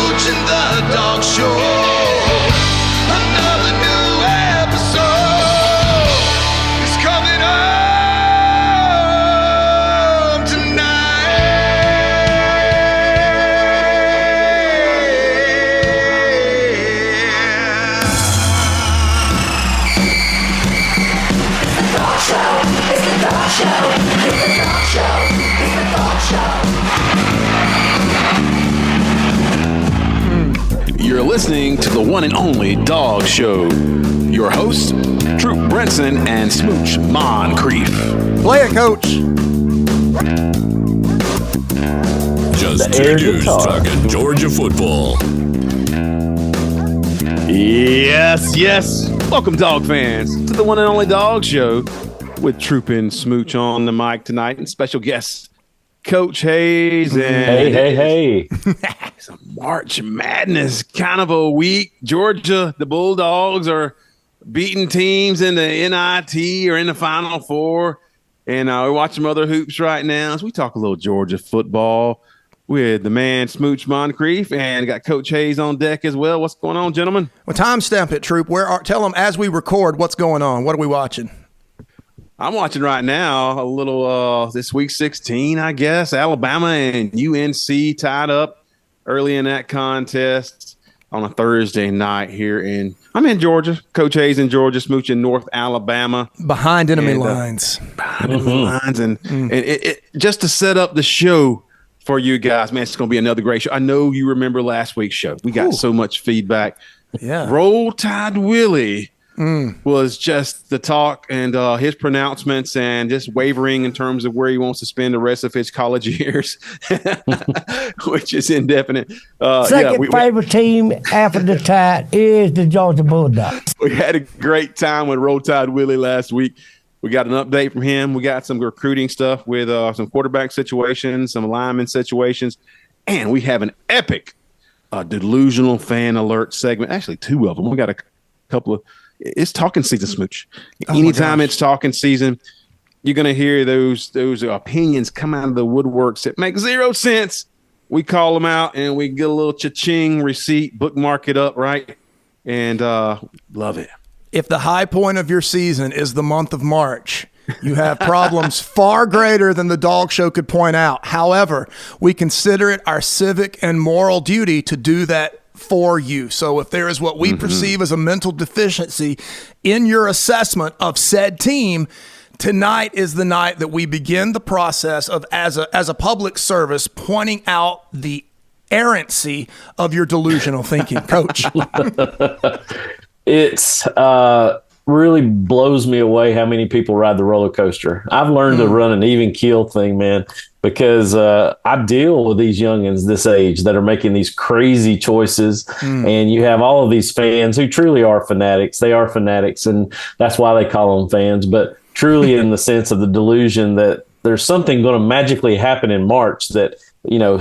Smooch and the Dog Show. Another new episode is coming up tonight. It's the Dog Show. It's the Dog Show. It's the Dog Show. You're listening to the one and only Dog Show. Your hosts, Troop Brenson and Smooch Moncrief. Play it, Coach. Just two dudes talking Georgia football. Yes. Welcome, dog fans, to the one and only Dog Show with Troop and Smooch on the mic tonight and special guests, Coach Hayes. And Hey. It's a March Madness kind of a week. Georgia, the Bulldogs are beating teams in the NIT or in the Final Four. And we're watching some other hoops right now. So we talk a little Georgia football with the man Smooch Moncrief, and got Coach Hayes on deck as well. What's going on, gentlemen? Well, timestamp it, Troop. Tell them as we record what's going on. What are we watching? I'm watching right now a little this week 16, I guess. Alabama and UNC tied up early in that contest on a Thursday night here I'm in Georgia. Coach Hayes in Georgia, Smooch in North Alabama. Behind enemy lines. Behind enemy lines. And it just to set up the show for you guys, man, it's going to be another great show. I know you remember last week's show. We got so much feedback. Yeah. Roll Tide Willie was just the talk, and his pronouncements and just wavering in terms of where he wants to spend the rest of his college years, which is indefinite. Second favorite team after the Tide is the Georgia Bulldogs. We had a great time with Roll Tide Willie last week. We got an update from him. We got some recruiting stuff with some quarterback situations, some lineman situations, and we have an epic delusional fan alert segment. Actually, two of them. We got a couple of – it's talking season, Smooch. Anytime it's talking season, you're going to hear those opinions come out of the woodworks that make zero sense. We call them out, and we get a little cha-ching receipt, bookmark it up, right? And love it. If the high point of your season is the month of March, you have problems far greater than the Dog Show could point out. However, we consider it our civic and moral duty to do that for you. So if there is what we perceive as a mental deficiency in your assessment of said team, tonight is the night that we begin the process of, as a public service, pointing out the errancy of your delusional thinking, Coach. It's really blows me away how many people ride the roller coaster. I've learned to run an even keel thing, man, because I deal with these youngins this age that are making these crazy choices. And you have all of these fans who truly are fanatics. They are fanatics, and that's why they call them fans. But truly in the sense of the delusion that there's something going to magically happen in March that,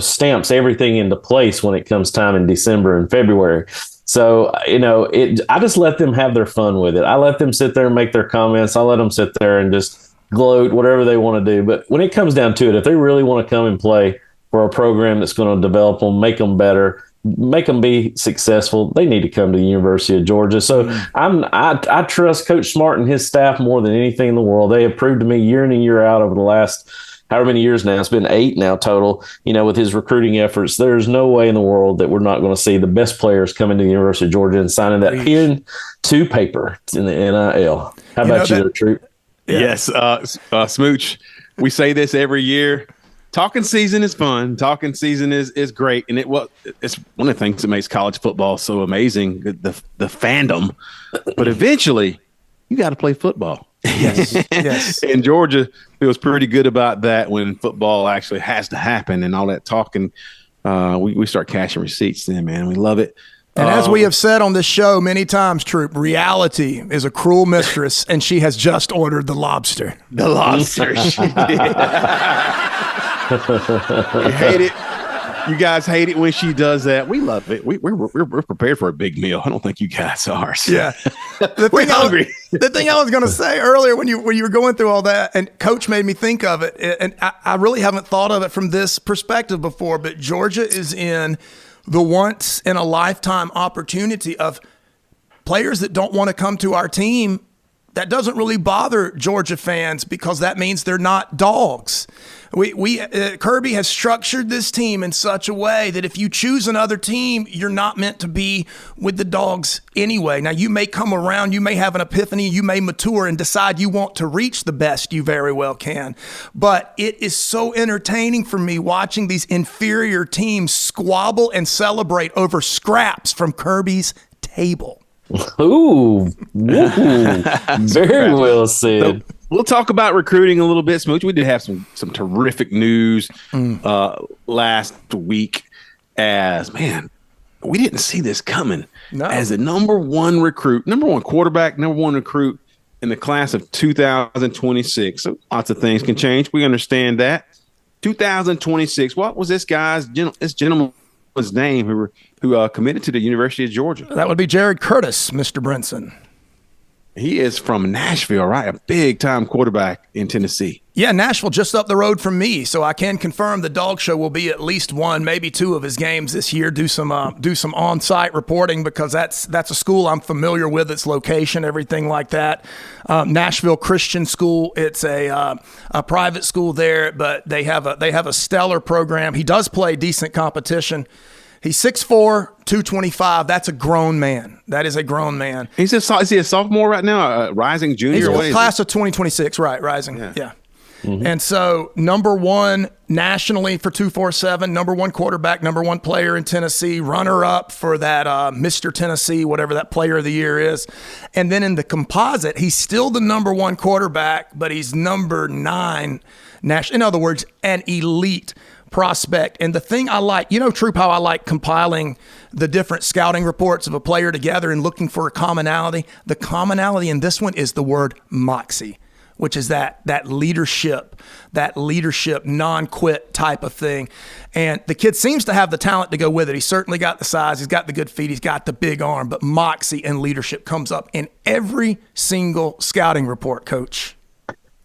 stamps everything into place when it comes time in December and February. So, I just let them have their fun with it. I let them sit there and make their comments. I let them sit there and just gloat, whatever they want to do. But when it comes down to it, if they really want to come and play for a program that's going to develop them, make them better, make them be successful, they need to come to the University of Georgia. So I trust Coach Smart and his staff more than anything in the world. They have proved to me year in and year out over the last however many years now, it's been 8 now total, with his recruiting efforts. There's no way in the world that we're not going to see the best players coming to the University of Georgia and signing that pen to paper in the NIL. How about you there, Troop? Yeah. Yes, Smooch, we say this every year. Talking season is fun. Talking season is great. And it's one of the things that makes college football so amazing, the fandom. But eventually, you got to play football. Yes. And Georgia feels pretty good about that when football actually has to happen and all that talking. We start cashing receipts then, man. We love it. And as we have said on this show many times, Troop, reality is a cruel mistress, and she has just ordered the lobster. The lobster. We hate it. You guys hate it when she does that. We love it. We're prepared for a big meal. I don't think you guys are. So. Yeah. We're hungry. The thing I was going to say earlier when you were going through all that, and Coach made me think of it, and I really haven't thought of it from this perspective before, but Georgia is in the once in a lifetime opportunity of players that don't want to come to our team. That doesn't really bother Georgia fans because that means they're not dogs. Kirby has structured this team in such a way that if you choose another team, you're not meant to be with the dogs anyway. Now, you may come around, you may have an epiphany, you may mature and decide you want to reach the best, you very well can. But it is so entertaining for me watching these inferior teams squabble and celebrate over scraps from Kirby's table. Ooh, very well said. So we'll talk about recruiting a little bit, Smooch. We did have some terrific news last week. As man, we didn't see this coming. No. As the number one quarterback, number one recruit in the class of 2026. So lots of things can change. We understand that. 2026. What was this gentleman's name who committed to the University of Georgia? That would be Jared Curtis, Mr. Brinson. He is from Nashville, right? A big-time quarterback in Tennessee. Yeah, Nashville just up the road from me, so I can confirm the Dog Show will be at least one, maybe two of his games this year. Do some on-site reporting because that's a school I'm familiar with, its location, everything like that. Nashville Christian School. It's a private school there, but they have a stellar program. He does play decent competition. He's 6'4", 225. That's a grown man. That is a grown man. Is he a sophomore right now? Rising junior? He's class of 2026, right? Rising. Yeah. Mm-hmm. And so number one nationally for 247, number one quarterback, number one player in Tennessee, runner up for that Mr. Tennessee, whatever that player of the year is. And then in the composite, he's still the number one quarterback, but he's number 9 national. In other words, an elite prospect. And the thing I like, Troop, how I like compiling the different scouting reports of a player together and looking for a commonality. The commonality in this one is the word moxie, which is that leadership, non-quit type of thing. And the kid seems to have the talent to go with it. He's certainly got the size. He's got the good feet. He's got the big arm. But moxie and leadership comes up in every single scouting report, Coach.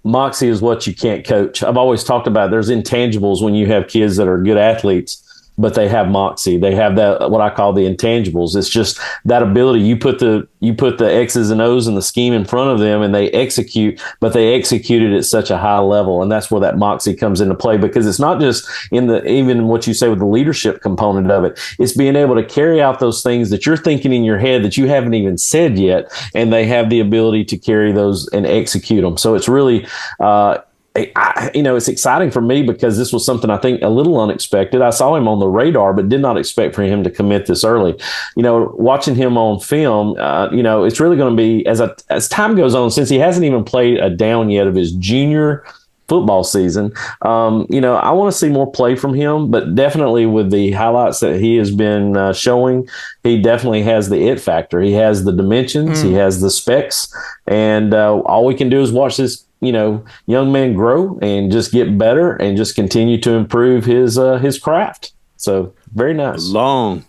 Moxie is what you can't coach. I've always talked about there's intangibles when you have kids that are good athletes, but they have moxie. They have that, what I call the intangibles. It's just that ability. You put the X's and O's and the scheme in front of them and they execute, but they execute it at such a high level. And that's where that moxie comes into play, because it's not just even what you say with the leadership component of it. It's being able to carry out those things that you're thinking in your head that you haven't even said yet. And they have the ability to carry those and execute them. So it's really, it's exciting for me because this was something I think a little unexpected. I saw him on the radar, but did not expect for him to commit this early. Watching him on film, it's really going to be as time goes on, since he hasn't even played a down yet of his junior football season. I want to see more play from him, but definitely with the highlights that he has been showing, he definitely has the it factor. He has the dimensions, he has the specs, and all we can do is watch this young man grow and just get better and just continue to improve his craft. So very nice. Long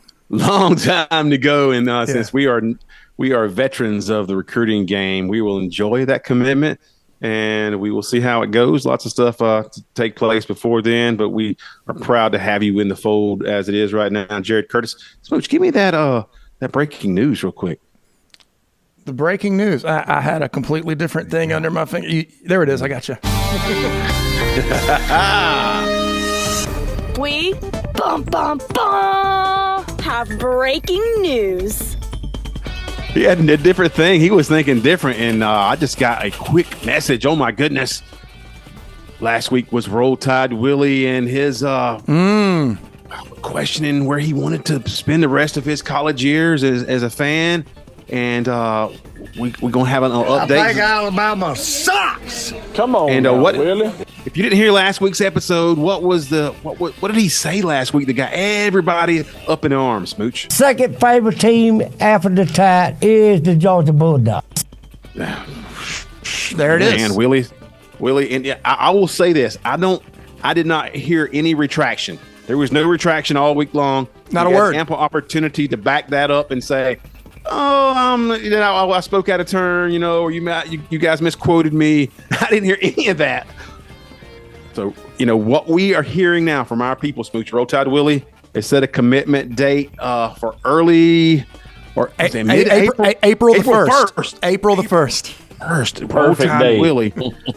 time to go. And since we are veterans of the recruiting game, we will enjoy that commitment and we will see how it goes. Lots of stuff to take place before then, but we are proud to have you in the fold as it is right now. Jared Curtis. Smooch, give me that breaking news real quick. The breaking news. I had a completely different thing under my finger. There it is. I got you. We have breaking news. He had a different thing. He was thinking different, and I just got a quick message. Oh, my goodness. Last week was Roll Tide Willie and his questioning where he wanted to spend the rest of his college years as a fan. And we're going to have an update. I think Alabama sucks. Come on, and now, what? Willie. If you didn't hear last week's episode, what did he say last week that got everybody up in arms, Smooch? Second favorite team after the Tide is the Georgia Bulldogs. There it is. And Willie, and I will say this: I did not hear any retraction. There was no retraction all week long. Not a word. Ample opportunity to back that up and say, I spoke out of turn, or you guys misquoted me. I didn't hear any of that. So, what we are hearing now from our people, Smooch, Roll Tide Willie, They set a commitment date for early or mid-April. April the 1st. April the 1st. Perfect day. Willie.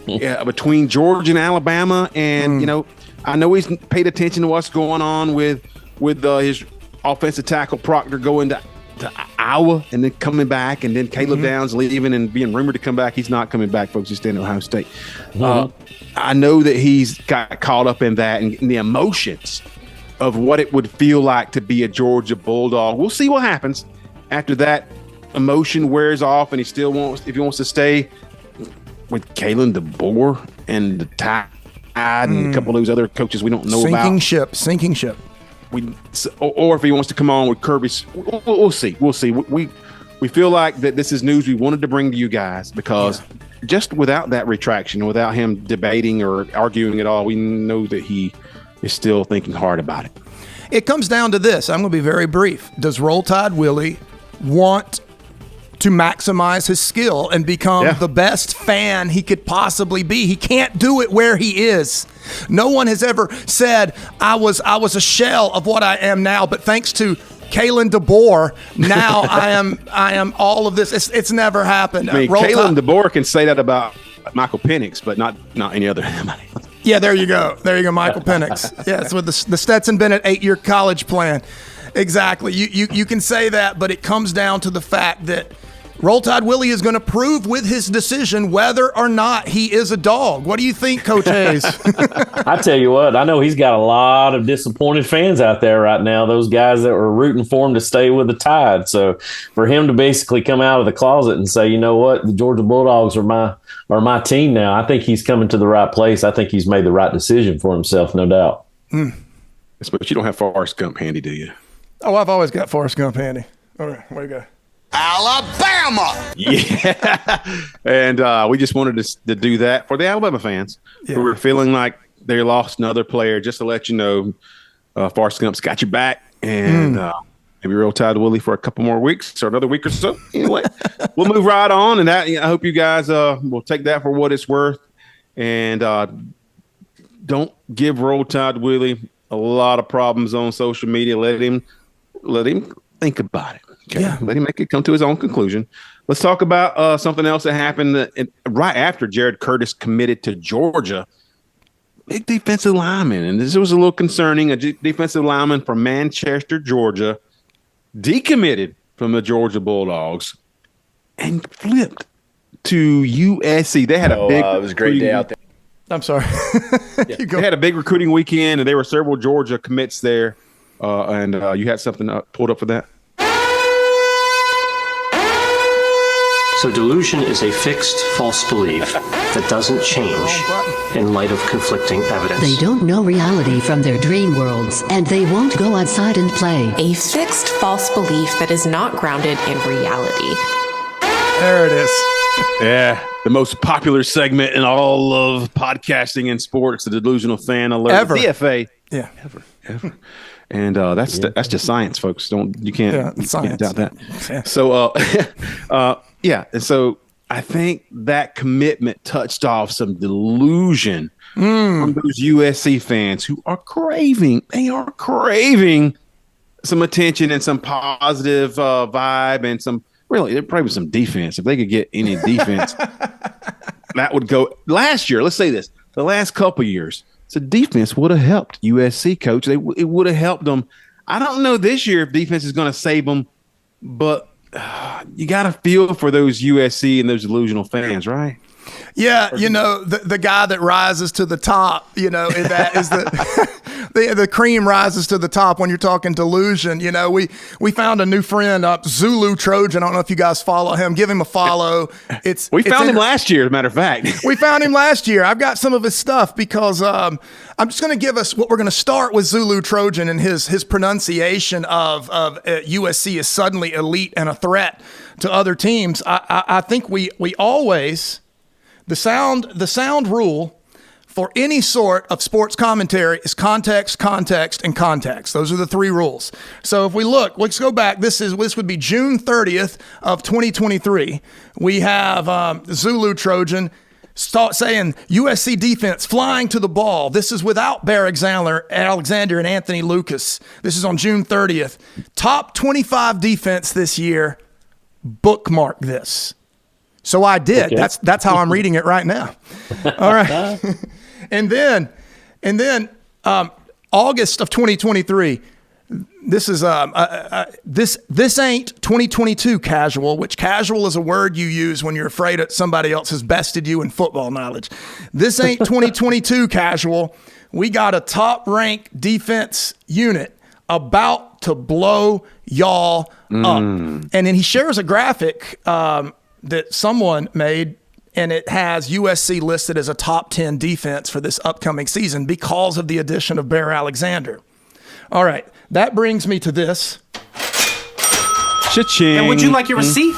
Yeah, between Georgia and Alabama, and I know he's paid attention to what's going on with his offensive tackle Proctor going to Iowa and then coming back, and then Caleb Downs leaving and being rumored to come back. He's not coming back, folks. He's staying at Ohio State. I know that he's got caught up in that and the emotions of what it would feel like to be a Georgia Bulldog. We'll see what happens after that emotion wears off, and if he wants to stay with Kalen, DeBoer, and the Tide, and a couple of those other coaches we don't know about. Sinking ship. Or if he wants to come on with Kirby, we'll see. We feel like that this is news we wanted to bring to you guys because just without that retraction, without him debating or arguing at all, we know that he is still thinking hard about it. It comes down to this. I'm going to be very brief. Does Roll Tide Willie want to maximize his skill and become the best fan he could possibly be? He can't do it where he is. No one has ever said, I was a shell of what I am now, but thanks to Kalen DeBoer, now I am all of this. It's never happened. I mean, Kalen DeBoer can say that about Michael Penix, but not any other. Yeah, there you go, Michael Penix. Yeah, it's with the Stetson Bennett 8-year college plan. Exactly. You can say that, but it comes down to the fact that Roll Tide Willie is going to prove with his decision whether or not he is a dog. What do you think, Coach Hayes? I tell you what, I know he's got a lot of disappointed fans out there right now, those guys that were rooting for him to stay with the Tide. So for him to basically come out of the closet and say, you know what, the Georgia Bulldogs are my team now, I think he's coming to the right place. I think he's made the right decision for himself, no doubt. But you don't have Forrest Gump handy, do you? Oh, I've always got Forrest Gump handy. All right, where you go? Alabama. Yeah. And we just wanted to do that for the Alabama fans who were feeling like they lost another player. Just to let you know, Forrest Gump's got your back, and maybe Roll Tide Willie for a couple more weeks or another week or so. Anyway, we'll move right on, and I hope you guys will take that for what it's worth, and don't give Roll Tide Willie a lot of problems on social media. Let him think about it. Okay. Yeah. Let him make it come to his own conclusion. Let's talk about something else that happened right after Jared Curtis committed to Georgia. Big defensive lineman, and this was a little concerning. A defensive lineman from Manchester, Georgia, decommitted from the Georgia Bulldogs and flipped to USC. They had a big. It was a great day out there. I'm sorry. They had a big recruiting weekend, and there were several Georgia commits there. And you had something pulled up for that? So delusion is a fixed false belief that doesn't change in light of conflicting evidence. They don't know reality from their dream worlds, and they won't go outside and play. A fixed false belief that is not grounded in reality. There it is. Yeah, the most popular segment in all of podcasting and sports, the Delusional Fan Alert. Ever. DFA. Yeah. Ever. And that's just science, folks. You can't doubt that. Yeah. So, and so I think that commitment touched off some delusion from those USC fans who are craving. They are craving some attention and some positive vibe and some probably some defense. If they could get any defense, that would go. Last year, let's say this: the last couple years. So defense would have helped USC, coach. It would have helped them. I don't know this year if defense is going to save them, but you got to feel for those USC and those delusional fans, right? Yeah, the guy that rises to the top, and that is the cream rises to the top when you're talking delusion. We found a new friend, Zulu Trojan. I don't know if you guys follow him. Give him a follow. We found him last year, as a matter of fact. We found him last year. I've got some of his stuff because I'm just going to give us what we're going to start with Zulu Trojan and his pronunciation of USC is suddenly elite and a threat to other teams. I think we always. The sound rule for any sort of sports commentary is context, context, and context. Those are the three rules. So if we look, let's go back. This would be June 30th of 2023. We have Zulu Trojan. Start saying USC defense flying to the ball. This is without Bear Alexander and Anthony Lucas. This is on June 30th. Top 25 defense this year. Bookmark this. So I did. Okay. That's how I'm reading it right now. All right. and then August of 2023. This is this ain't 2022 casual, which casual is a word you use when you're afraid that somebody else has bested you in football knowledge. This ain't 2022 casual. We got a top-ranked defense unit about to blow y'all up. And then he shares a graphic that someone made, and it has USC listed as a top 10 defense for this upcoming season because of the addition of Bear Alexander. All right, that brings me to this. Cha-ching. And would you like your receipt?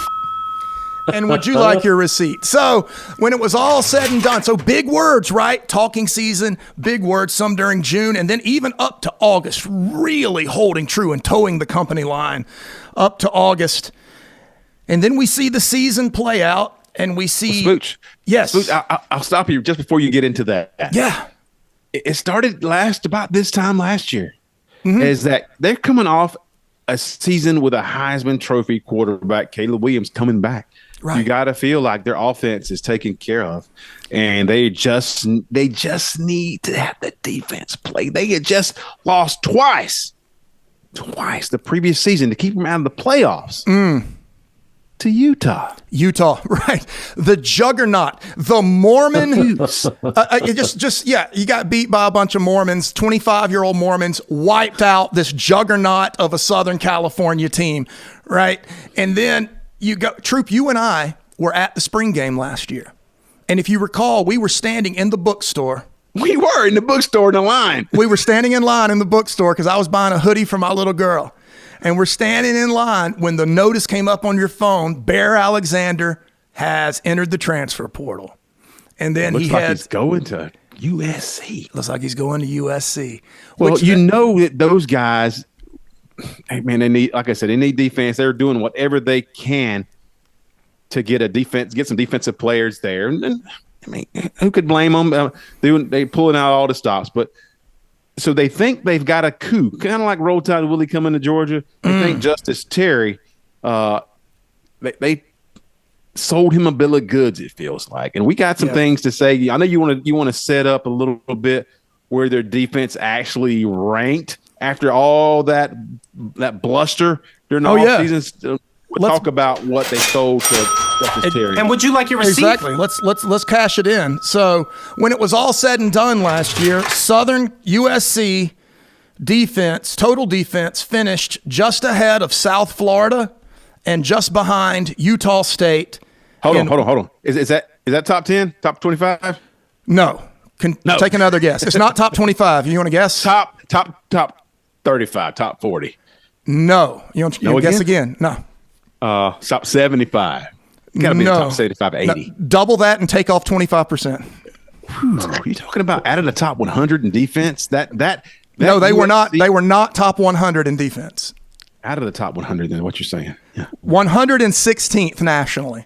And would you like your receipt? So when it was all said and done, so big words, right? Talking season, big words, some during June, and then even up to August, really holding true and towing the company line up to August. And then we see the season play out, and we see... Well, Smooch. Yes. Smooch, I'll stop you just before you get into that. Yeah. It started about this time last year. Is that they're coming off a season with a Heisman Trophy quarterback, Caleb Williams, coming back. Right. You got to feel like their offense is taken care of, and they just need to have the defense play. They had just lost twice the previous season to keep them out of the playoffs. To Utah, right? The juggernaut, the Mormon. You got beat by a bunch of Mormons. 25-year-old Mormons wiped out this juggernaut of a Southern California team, right? And then Troop. You and I were at the spring game last year, and if you recall, we were standing in the bookstore. We were in the bookstore in the line. We were standing in line in the bookstore because I was buying a hoodie for my little girl. And we're standing in line when the notice came up on your phone, Bear Alexander has entered the transfer portal. And then he's going to USC. Looks like he's going to USC. Well, you know that those guys, hey man, they need, like I said, they need defense. They're doing whatever they can to get some defensive players there. And I mean, who could blame them? They pulling out all the stops, but so they think they've got a coup, kind of like Roll Tide Willie coming to Georgia. They think Justice Terry, they sold him a bill of goods, it feels like. And we got some things to say. I know you want to set up a little bit where their defense actually ranked after all that bluster during the offseason. Let's talk about what they sold to Justice Terry. And would you like your receipt? Exactly. Let's cash it in. So when it was all said and done last year, Southern USC defense, total defense, finished just ahead of South Florida and just behind Utah State. Hold on. Is that top 10? Top 25? No. No. Take another guess. It's not top 25. You want to guess? Top 35, top 40. No. You want to guess again? No. Top 75. Got to be top 75, 80. No. Double that and take off 25%. Are you talking about out of the top 100 in defense? No, they were not. They were not top 100 in defense. Out of the top 100, then what you're saying? Yeah. 116th nationally.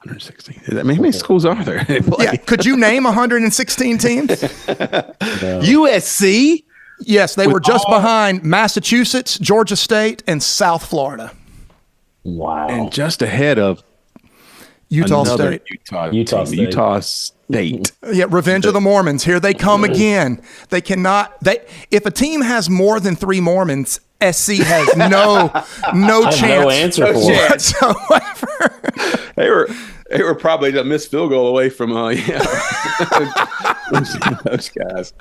116th. How many schools are there? Yeah. Could you name 116 teams? USC. Yes, they were just behind Massachusetts, Georgia State, and South Florida. Wow. And just ahead of Utah State. Utah State. Yeah, revenge of the Mormons. Here they come again. They cannot. If a team has more than 3 Mormons, SC has no chance. No answer for it. They were probably a missed field goal away from those guys.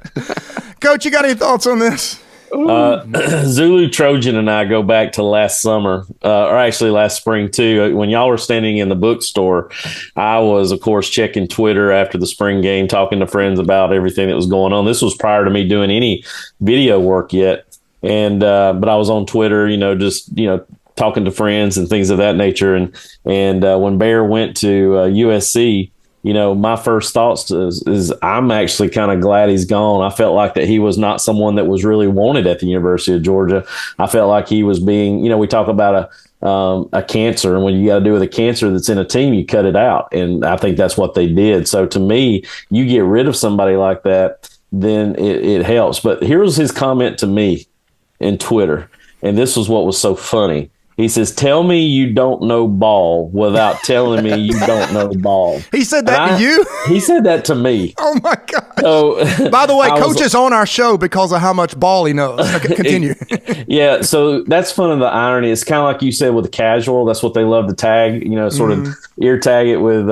Coach, you got any thoughts on this? Zulu Trojan and I go back to last summer, or actually last spring too. When y'all were standing in the bookstore, I was, of course, checking Twitter after the spring game, talking to friends about everything that was going on. This was prior to me doing any video work yet, and but I was on Twitter, talking to friends and things of that nature. And when Bear went to USC. My first thoughts is I'm actually kind of glad he's gone. I felt like that he was not someone that was really wanted at the University of Georgia. I felt like he was being, we talk about a cancer. And when you got to do with a cancer that's in a team, you cut it out. And I think that's what they did. So to me, you get rid of somebody like that, then it helps. But here was his comment to me in Twitter. And this was what was so funny. He says, "Tell me you don't know ball without telling me you don't know ball." He said that to you? He said that to me. Oh, my God. So, by the way, Coach is on our show because of how much ball he knows. Okay, continue. Yeah, so that's fun of the irony. It's kind of like you said with the casual. That's what they love to tag, sort of ear tag it with,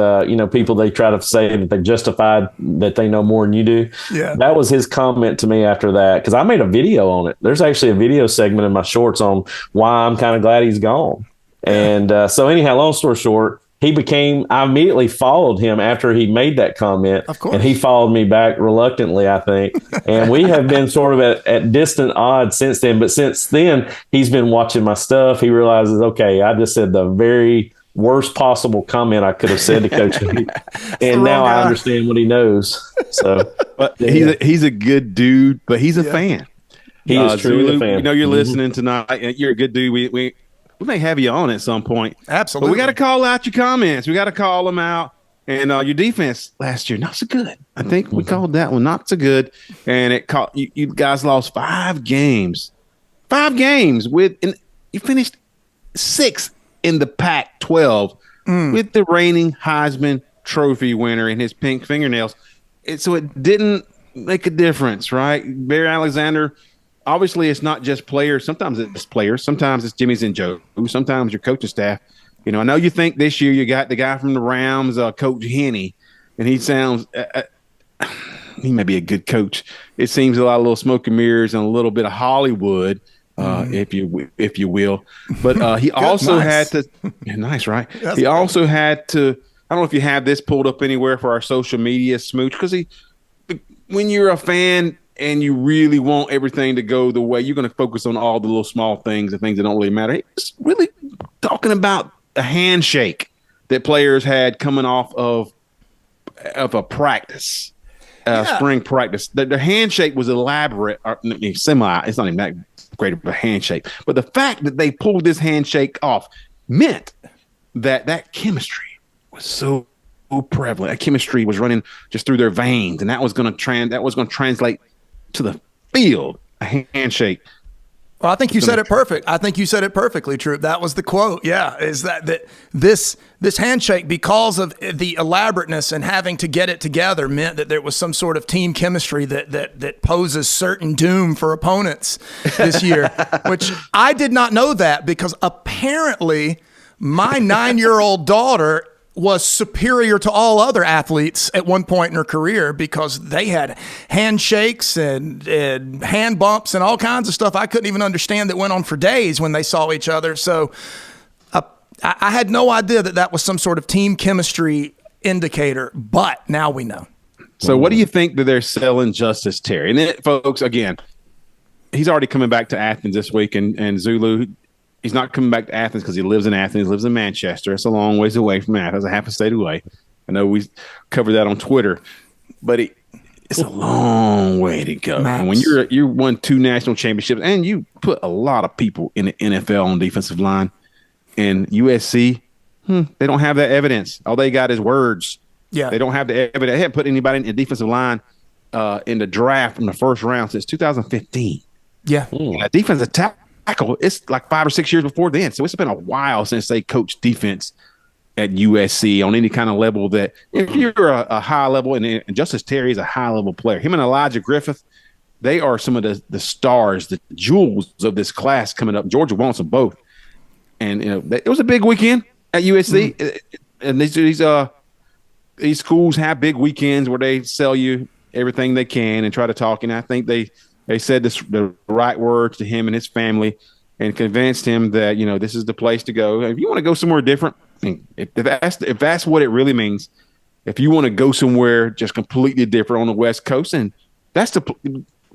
people they try to say that they justified that they know more than you do. Yeah. That was his comment to me after that, because I made a video on it. There's actually a video segment in my shorts on why I'm kind of glad he's gone. And so anyhow, long story short, I immediately followed him after he made that comment. Of course. And he followed me back reluctantly, I think. And we have been sort of at distant odds since then. But since then, he's been watching my stuff. He realizes, okay, I just said the very worst possible comment I could have said to Coach Hugh. And now I understand what he knows. So, but he's a good dude, but he's a fan. He is truly a fan. You're listening tonight. You're a good dude. We may have you on at some point. Absolutely. But we got to call out your comments. We got to call them out. And your defense last year, not so good. I think we called that one not so good. And you guys lost 5 games. 5 games and you finished 6th in the Pac-12 with the reigning Heisman Trophy winner and his pink fingernails. So it didn't make a difference, right? Barry Alexander. Obviously, it's not just players. Sometimes it's players. Sometimes it's Jimmy's and Joe. Sometimes your coaching staff. I know you think this year you got the guy from the Rams, Coach Henney, and he sounds he may be a good coach. It seems a lot of little smoke and mirrors and a little bit of Hollywood, if you will. But he also had to – nice, right? He also had to – I don't know if you have this pulled up anywhere for our social media smooch, because when you're a fan – and you really want everything to go the way, you're going to focus on all the little small things and things that don't really matter. He's really talking about a handshake that players had coming off of a practice, spring practice. The handshake was elaborate, or semi. It's not even that great of a handshake. But the fact that they pulled this handshake off meant that chemistry was so prevalent. That chemistry was running just through their veins, and that was going to translate to the field, a handshake. Well, I think you said it perfect. I think you said it perfectly, Troop. That was the quote. Yeah, is that this handshake, because of the elaborateness and having to get it together, meant that there was some sort of team chemistry that poses certain doom for opponents this year, which I did not know that, because apparently my 9-year-old daughter was superior to all other athletes at one point in her career, because they had handshakes and hand bumps and all kinds of stuff I couldn't even understand that went on for days when they saw each other. So I had no idea that was some sort of team chemistry indicator, but now we know. So what do you think that they're selling Justice Terry? And then, folks, again, he's already coming back to Athens this week, and Zulu, he's not coming back to Athens because he lives in Athens. He lives in Manchester. It's a long ways away from Athens, a half a state away. I know we covered that on Twitter, but it's a long way to go. And when you won 2 national championships and you put a lot of people in the NFL on defensive line, and USC, they don't have that evidence. All they got is words. Yeah, they don't have the evidence. They haven't put anybody in the defensive line in the draft from the first round since 2015. Yeah, defensive tackle. It's like 5 or 6 years before then. So it's been a while since they coached defense at USC on any kind of level. That if you're a high level, and Justice Terry is a high level player, him and Elijah Griffith, they are some of the stars, the jewels of this class coming up. Georgia wants them both. And it was a big weekend at USC. And these schools have big weekends where they sell you everything they can and try to talk. And I think they said the right words to him and his family and convinced him that, this is the place to go. If you want to go somewhere different, if that's what it really means, if you want to go somewhere just completely different on the West Coast, and that's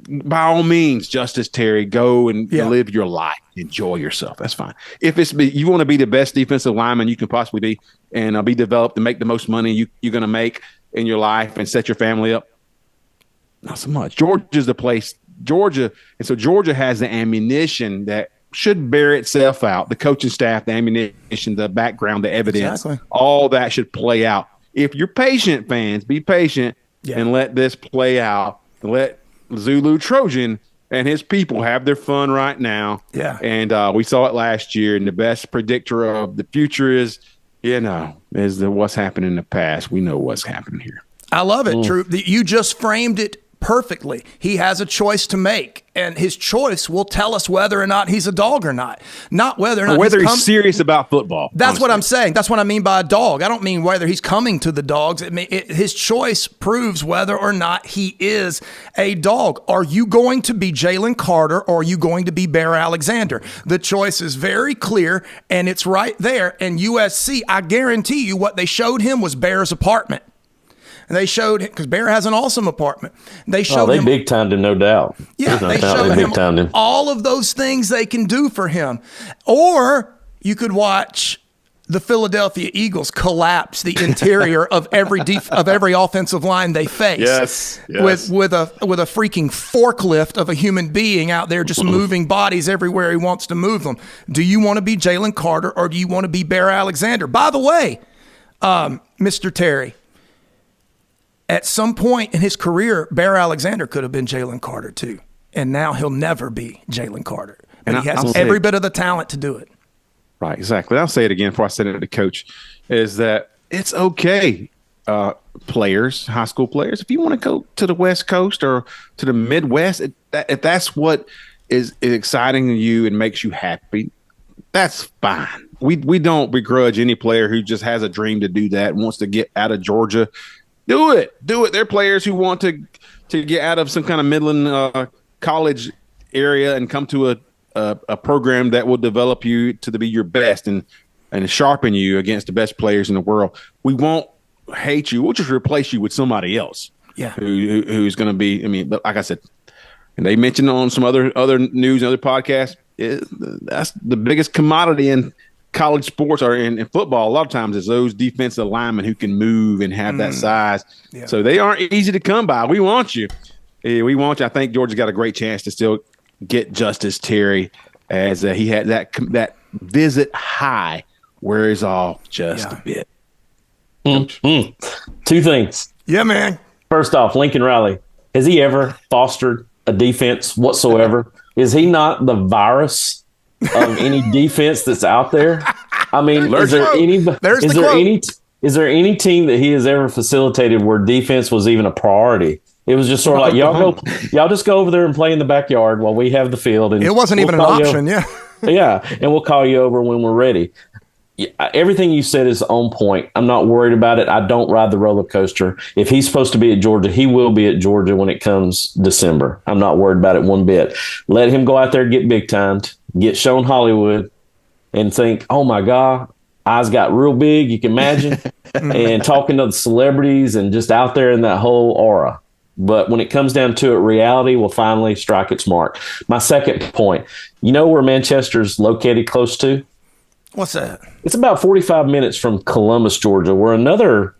by all means, Justice Terry, go and live your life, enjoy yourself. That's fine. If you want to be the best defensive lineman you can possibly be, and be developed and make the most money you're going to make in your life and set your family up, not so much. Georgia's the place. Georgia has the ammunition that should bear itself out. The coaching staff, the ammunition, the background, the evidence, Exactly. all that should play out. If you're patient, fans, be patient and let this play out. Let Zulu Trojan and his people have their fun right now. Yeah. And we saw it last year, and the best predictor of the future is what's happened in the past. We know what's happening here. I love it, Drew. You just framed it perfectly. He has a choice to make, and his choice will tell us whether or not he's a dog or not whether or not he's serious about football. That's what I'm saying. That's what I mean by a dog. I don't mean whether he's coming to the dogs. His choice proves whether or not he is a dog. Are you going to be Jalen Carter, or are you going to be Bear Alexander? The choice is very clear, and it's right there. And USC, I guarantee you, what they showed him was Bear's apartment. And they showed him, because Bear has an awesome apartment. They showed they him big timed him, no doubt. Yeah, they showed him all of those things they can do for him. Or you could watch the Philadelphia Eagles collapse the interior of every offensive line they face. Yes. With a freaking forklift of a human being out there just moving bodies everywhere he wants to move them. Do you want to be Jalen Carter, or do you want to be Bear Alexander? By the way, Mr. Terry, at some point in his career, Bear Alexander could have been Jalen Carter too. And now he'll never be Jalen Carter. But he has every bit of the talent to do it. Right, exactly. I'll say it again before I send it to coach, is that it's okay, players, high school players, if you want to go to the West Coast or to the Midwest, if that's what is exciting to you and makes you happy, that's fine. We don't begrudge any player who just has a dream to do that and wants to get out of Georgia. Do it. There are players who want to get out of some kind of Midland college area and come to a program that will develop you to be your best and sharpen you against the best players in the world. We won't hate you. We'll just replace you with somebody else. Yeah. Who's going to be? I mean, like I said, and they mentioned on some other news and other podcasts, that's the biggest commodity in college sports or in football. A lot of times is those defensive linemen who can move and have that size. Yeah. So they aren't easy to come by. We want you. We want you. I think Georgia's got a great chance to still get Justice Terry, as he had that visit high wears off just a bit. Two things. Yeah, man. First off, Lincoln Riley, has he ever fostered a defense whatsoever? Is he not the virus of any defense that's out there? I mean, is there any team that he has ever facilitated where defense was even a priority? It was just sort of like, y'all just go over there and play in the backyard while we have the field. And it wasn't even an option. Yeah. And we'll call you over when we're ready. Everything you said is on point. I'm not worried about it. I don't ride the roller coaster. If he's supposed to be at Georgia, he will be at Georgia when it comes December. I'm not worried about it one bit. Let him go out there and get big timed, get shown Hollywood, and think, oh my God, eyes got real big. You can imagine. And talking to the celebrities and just out there in that whole aura. But when it comes down to it, reality will finally strike its mark. My second point, you know where Manchester's located close to? What's that? It's about 45 minutes from Columbus, Georgia, where another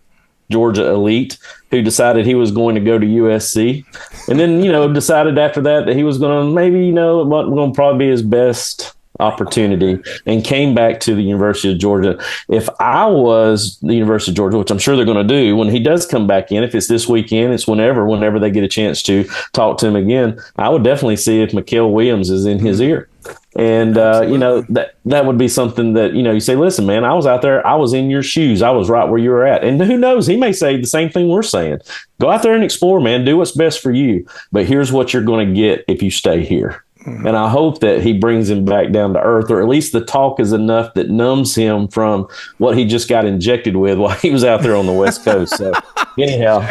Georgia elite who decided he was going to go to USC. And then, decided after that he was going to maybe, it wasn't going to probably be his best opportunity, and came back to the University of Georgia. If I was the University of Georgia, which I'm sure they're going to do, when he does come back in, if it's this weekend, it's whenever they get a chance to talk to him again, I would definitely see if Mikael Williams is in his ear. And, that would be something that, you say, listen, man, I was out there. I was in your shoes. I was right where you were at. And who knows? He may say the same thing we're saying. Go out there and explore, man. Do what's best for you. But here's what you're going to get if you stay here. And I hope that he brings him back down to earth, or at least the talk is enough that numbs him from what he just got injected with while he was out there on the West Coast. So anyhow,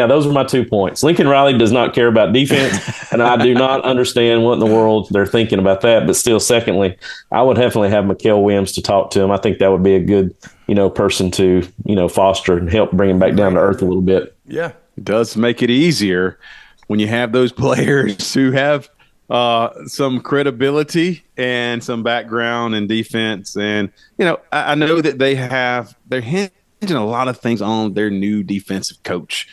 those are my 2 points. Lincoln Riley does not care about defense, and I do not understand what in the world they're thinking about that. But still, secondly, I would definitely have Mikael Williams to talk to him. I think that would be a good, person to, foster and help bring him back down to earth a little bit. Yeah. It does make it easier when you have those players who have some credibility and some background in defense. And, I know that they're hinging a lot of things on their new defensive coach.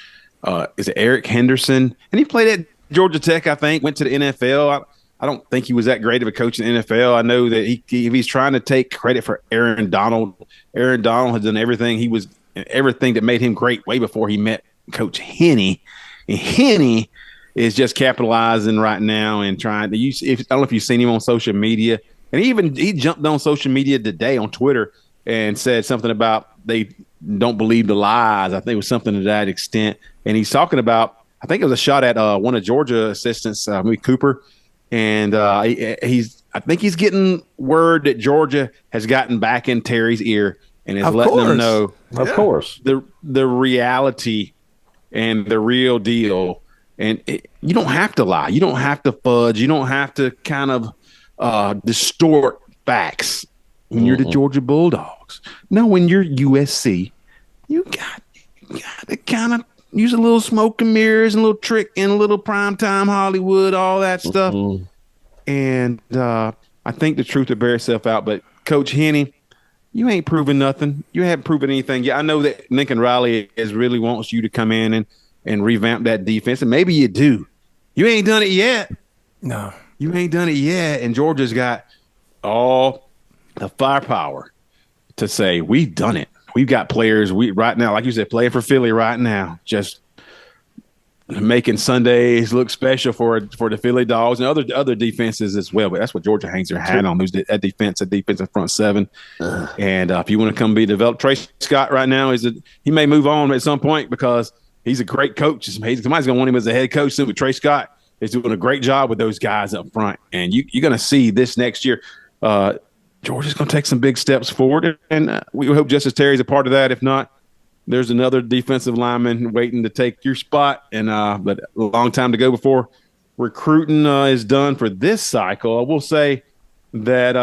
Is it Eric Henderson? And he played at Georgia Tech, I think, went to the NFL. I don't think he was that great of a coach in the NFL. I know that if he's trying to take credit for Aaron Donald has done everything that made him great way before he met Coach Henne. And Henne is just capitalizing right now and trying to use. I don't know if you've seen him on social media, and he jumped on social media today on Twitter and said something about they don't believe the lies. I think it was something to that extent. And he's talking about, I think it was a shot at one of Georgia assistants, maybe Cooper. And I think he's getting word that Georgia has gotten back in Terry's ear and is letting them know, of course, the reality and the real deal. And you don't have to lie. You don't have to fudge. You don't have to kind of distort facts when you're the Georgia Bulldogs. No, when you're USC, you got to kind of use a little smoke and mirrors and a little trick and a little primetime Hollywood, all that stuff. And I think the truth will bear itself out. But Coach Henne, you ain't proven nothing. You haven't proven anything. Yeah, I know that Lincoln Riley really wants you to come in and revamp that defense. And maybe you do. You ain't done it yet. No. You ain't done it yet. And Georgia's got all the firepower to say, we've done it. We've got players right now, like you said, playing for Philly right now, just making Sundays look special for the Philly Dogs and other defenses as well. But that's what Georgia hangs their hat on. There's that defensive front seven. And if you want to come be developed, Trey Scott right now he may move on at some point because he's a great coach. Somebody's going to want him as a head coach soon. But Trey Scott is doing a great job with those guys up front. And you're going to see this next year. Georgia's going to take some big steps forward, and we hope Justice Terry's a part of that. If not, there's another defensive lineman waiting to take your spot, and but a long time to go before recruiting is done for this cycle. I will say that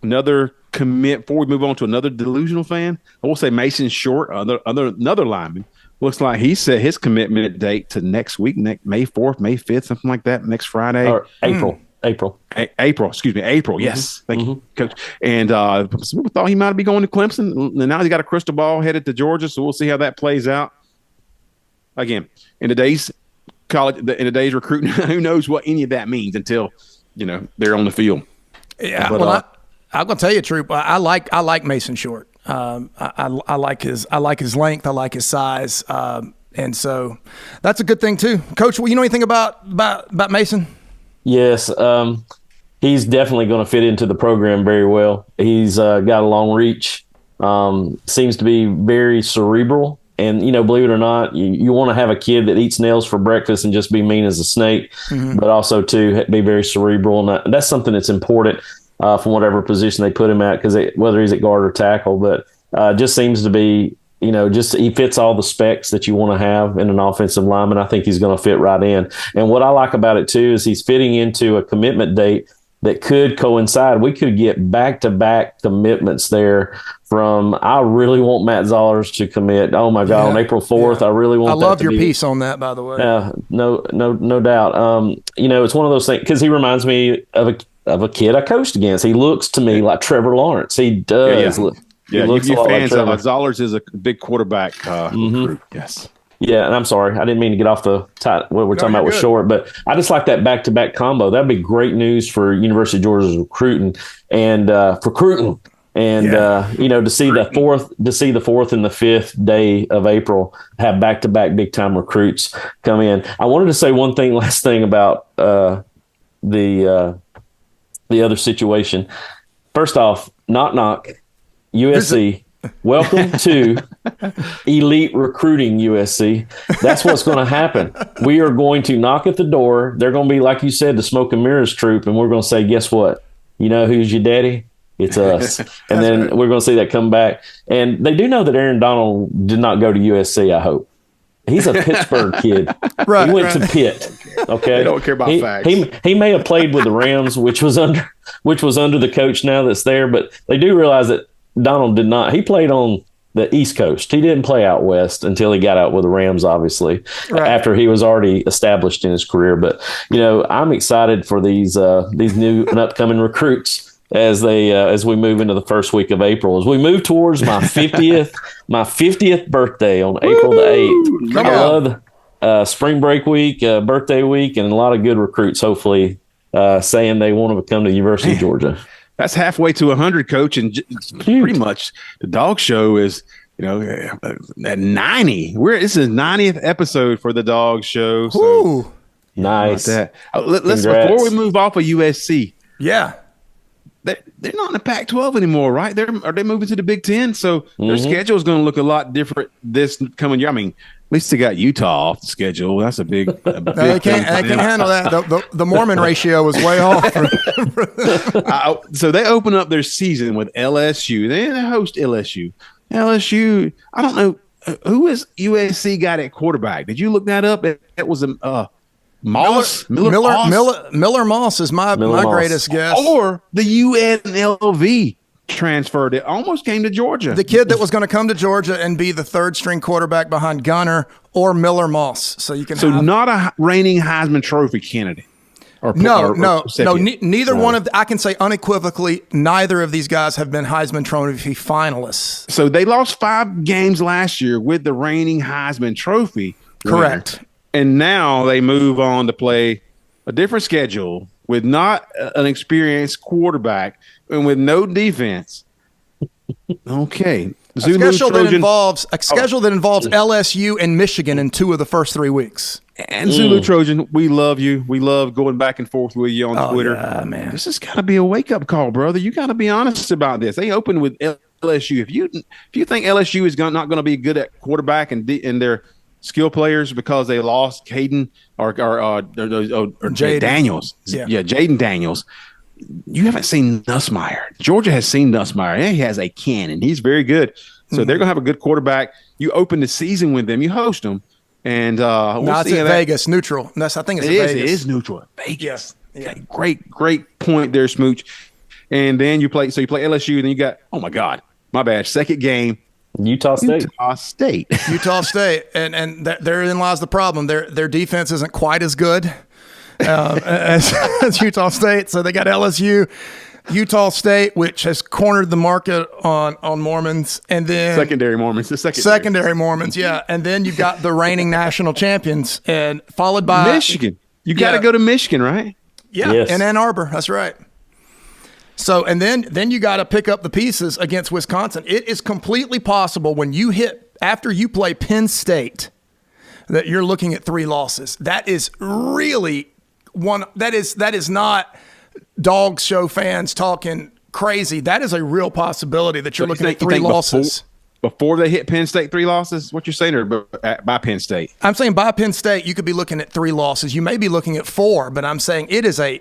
another commit before we move on to another delusional fan. I will say Mason Short, another lineman. Looks like he set his commitment date to next week, May 4th, May 5th, something like that, next Friday. Or April. April. Yes. Thank you, Coach. And some people thought he might be going to Clemson. And now he's got a crystal ball headed to Georgia. So we'll see how that plays out. Again, in today's recruiting, who knows what any of that means until, they're on the field. Yeah. But, I'm going to tell you, Troop, I like Mason Short. I like his length. I like his size. And so that's a good thing too. Coach, you know anything about Mason? Yes, he's definitely going to fit into the program very well. He's got a long reach, seems to be very cerebral. And, believe it or not, you want to have a kid that eats nails for breakfast and just be mean as a snake, but also to be very cerebral. And that's something that's important from whatever position they put him at, because whether he's at guard or tackle, but just seems to be, he fits all the specs that you want to have in an offensive lineman. I think he's going to fit right in. And what I like about it, too, is he's fitting into a commitment date that could coincide. We could get back-to-back commitments there from, I really want Matt Zollers to commit. Oh, my God, on April 4th, I really want that to be. I love your piece on that, by the way. Yeah, no doubt. It's one of those things, because he reminds me of a kid I coached against. He looks to me like Trevor Lawrence. He does look. Yeah, you fans like Zollers is a big quarterback recruit. Yes. Yeah, and I'm sorry, I didn't mean to get off what we're talking about with Short, but I just like that back-to-back combo. That'd be great news for University of Georgia's recruiting and to see the 4th and the 5th day of April have back-to-back big-time recruits come in. I wanted to say last thing about the other situation. First off, knock. USC, welcome to elite recruiting, USC. That's what's going to happen. We are going to knock at the door. They're going to be, like you said, the smoke and mirrors troop, and we're going to say, guess what? You know who's your daddy? It's us. And then we're going to see that come back. And they do know that Aaron Donald did not go to USC, I hope. He's a Pittsburgh kid. He went to Pitt. Okay, they don't care about facts. He may have played with the Rams, which was under the coach now that's there, but they do realize that Donald did not. He played on the East Coast. He didn't play out West until he got out with the Rams, obviously, after he was already established in his career. But, I'm excited for these new and upcoming recruits as we move into the first week of April, as we move towards my 50th birthday on April the 8th. I love spring break week, birthday week, and a lot of good recruits, hopefully, saying they want to come to the University of Georgia. That's halfway to 100, Coach, and pretty much the dog show is, at 90. This is 90th episode for the dog show. So Ooh, nice. Let's before we move off of USC. Yeah. They're not in the Pac-12 anymore, right? Are they moving to the Big Ten? So their schedule is going to look a lot different this coming year. I mean, at least they got Utah off the schedule. That's a big they can't handle that. The Mormon ratio was way off. So they open up their season with LSU. They host LSU. LSU, I don't know who is USC got at quarterback. Did you look that up? It was Moss? Miller Moss is my greatest guess. Or the UNLV transferred. It almost came to Georgia. The kid that was going to come to Georgia and be the third string quarterback behind Gunner or Miller Moss. So not a reigning Heisman Trophy candidate. No. Neither one of I can say unequivocally, neither of these guys have been Heisman Trophy finalists. So they lost 5 games last year with the reigning Heisman Trophy. Correct. Winner. And now they move on to play a different schedule with not an experienced quarterback and with no defense. Okay. A schedule that involves LSU and Michigan in 2 of the first 3 weeks. And Zulu Trojan, we love you. We love going back and forth with you on Twitter. Yeah, man. This has got to be a wake-up call, brother. You got to be honest about this. They opened with LSU. If you think LSU is not going to be good at quarterback and their skill players because they lost Caden or Jaden Daniels. Yeah, Jaden Daniels. You haven't seen Nussmeier. Georgia has seen Nussmeier. He has a cannon. He's very good. So they're going to have a good quarterback. You open the season with them. You host them. And it's in Vegas, neutral. I think it's Vegas. It is neutral. Vegas. Yeah. Okay, great point there, Smooch. And then you play LSU. Then you got, oh my God, my bad. Second game. Utah State. Utah State. And therein lies the problem. Their defense isn't quite as good as Utah State. So they got LSU, Utah State, which has cornered the market on Mormons, and then secondary Mormons. Secondary Mormons, yeah. And then you got the reigning national champions, and followed by Michigan. You got to go to Michigan, right? Yeah, yes. In Ann Arbor. That's right. So, and then you got to pick up the pieces against Wisconsin. It is completely possible after you play Penn State that you're looking at 3 losses. That is really that is not dog show fans talking crazy. That is a real possibility that you're looking at 3 losses. Before they hit Penn State, 3 losses? What you're saying, or by Penn State? I'm saying by Penn State, you could be looking at 3 losses. You may be looking at 4, but I'm saying it's a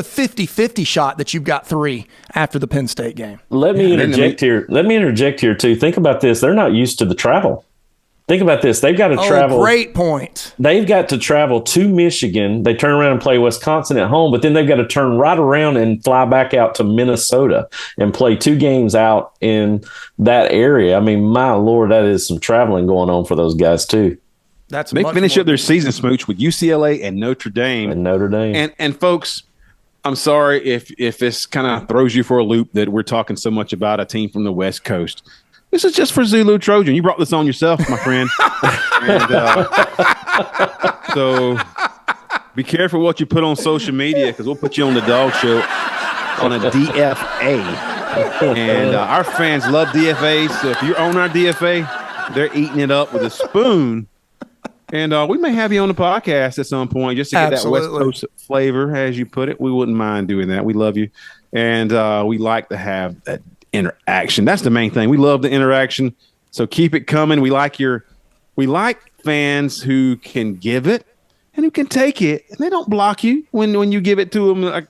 50-50 shot that you've got 3 after the Penn State game. Let me interject here too. Think about this. They're not used to the travel. Think about this. They've got to travel. Great point. They've got to travel to Michigan. They turn around and play Wisconsin at home, but then they've got to turn right around and fly back out to Minnesota and play 2 games out in that area. I mean, my Lord, that is some traveling going on for those guys too. They finish up their season, Smooch, with UCLA and Notre Dame. And folks, I'm sorry if this kind of throws you for a loop that we're talking so much about a team from the West Coast. This is just for Zulu Trojan. You brought this on yourself, my friend. So be careful what you put on social media, because we'll put you on the dog show on a DFA. And our fans love DFAs. So if you're on our DFA, they're eating it up with a spoon. And we may have you on the podcast at some point just to get that West Coast flavor, as you put it. We wouldn't mind doing that. We love you. And we like to have that interaction. That's the main thing. We love the interaction. So keep it coming. We like fans who can give it and who can take it, and they don't block you when you give it to them. I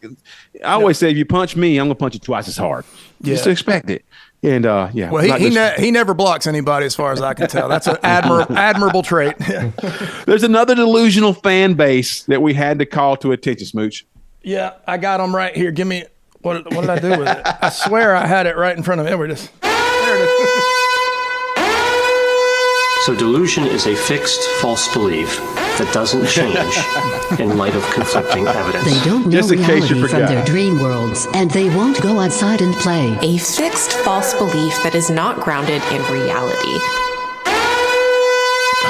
always say, if you punch me, I'm going to punch you twice as hard. Just expect it. And yeah. Well, he never blocks anybody, as far as I can tell. That's an admirable trait. There's another delusional fan base that we had to call to attention, Smooch. Yeah, I got them right here. Give me what did I do with it? I swear I had it right in front of me. There it is. So delusion is a fixed false belief that doesn't change in light of conflicting evidence. They don't know reality from their dream worlds, and they won't go outside and play. A fixed false belief that is not grounded in reality.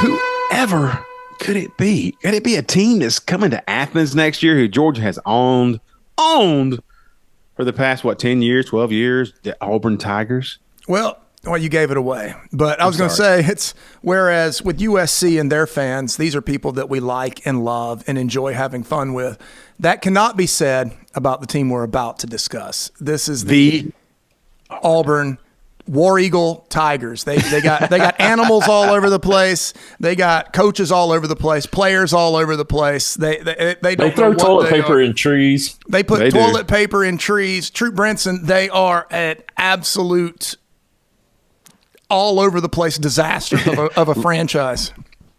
Whoever could it be? Could it be a team that's coming to Athens next year who Georgia has owned for the past, 10 years, 12 years, the Auburn Tigers? Well, you gave it away. But I was going to say, whereas with USC and their fans, these are people that we like and love and enjoy having fun with. That cannot be said about the team we're about to discuss. This is the Auburn War Eagle Tigers. They got animals all over the place. They got coaches all over the place, players all over the place. They throw toilet paper in trees. They put toilet paper in trees. Troop Brinson, they are an absolute all over the place disaster of a franchise.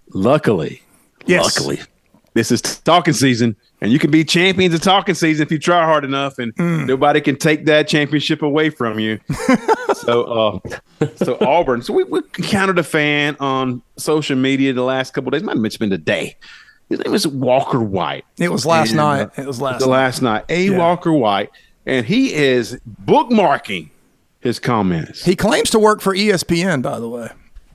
Luckily, this is talking season, and you can be champions of talking season if you try hard enough, and nobody can take that championship away from you. So Auburn. So we encountered a fan on social media the last couple of days. Might have been today. His name is Walker White. It was last night. Last night. Walker White, and he is bookmarking his comments. He claims to work for ESPN, by the way.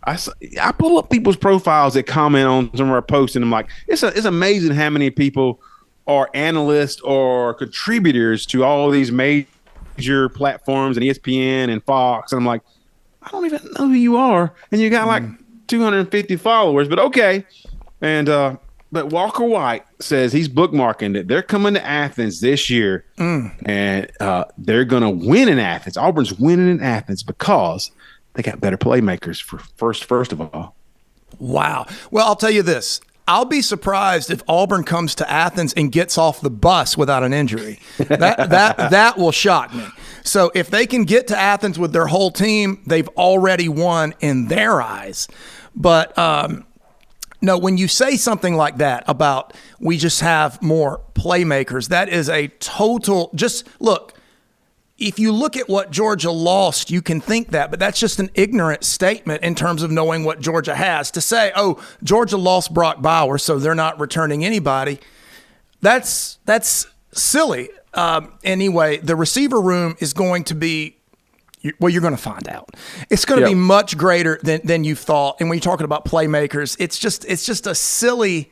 I pull up people's profiles that comment on some of our posts, and I'm like, it's amazing how many people are analysts or contributors to all these major platforms and ESPN and Fox. And I'm like, I don't even know who you are, and you got like 250 followers. But okay, and but Walker White says he's bookmarking that they're coming to Athens this year, and they're going to win in Athens. Auburn's winning in Athens because they got better playmakers for first of all. Wow. Well, I'll tell you this. I'll be surprised if Auburn comes to Athens and gets off the bus without an injury. That will shock me. So if they can get to Athens with their whole team, they've already won in their eyes. But no, when you say something like that about we just have more playmakers, that is a total – just look – if you look at what Georgia lost, you can think that, but that's just an ignorant statement in terms of knowing what Georgia has. To say, oh, Georgia lost Brock Bowers, so they're not returning anybody, that's silly. Anyway, the receiver room is going to be, well, you're going to find out. It's going to be much greater than you thought. And when you're talking about playmakers, it's just a silly.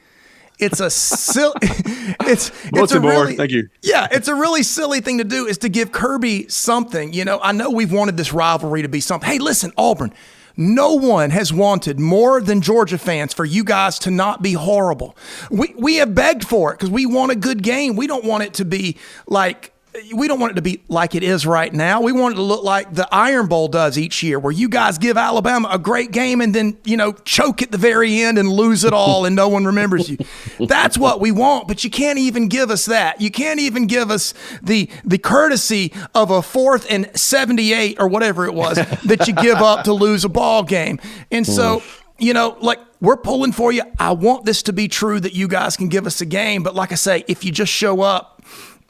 It's a silly. It's a really. Thank you. Yeah, it's a really silly thing to do is to give Kirby something. You know, I know we've wanted this rivalry to be something. Hey, listen, Auburn. No one has wanted more than Georgia fans for you guys to not be horrible. We have begged for it because we want a good game. We don't want it to be like. We don't want it to be like it is right now. We want it to look like the Iron Bowl does each year, where you guys give Alabama a great game and then, choke at the very end and lose it all and no one remembers you. That's what we want, but you can't even give us that. You can't even give us the courtesy of a 4th and 78 or whatever it was that you give up to lose a ball game. And so, we're pulling for you. I want this to be true that you guys can give us a game. But like I say, if you just show up,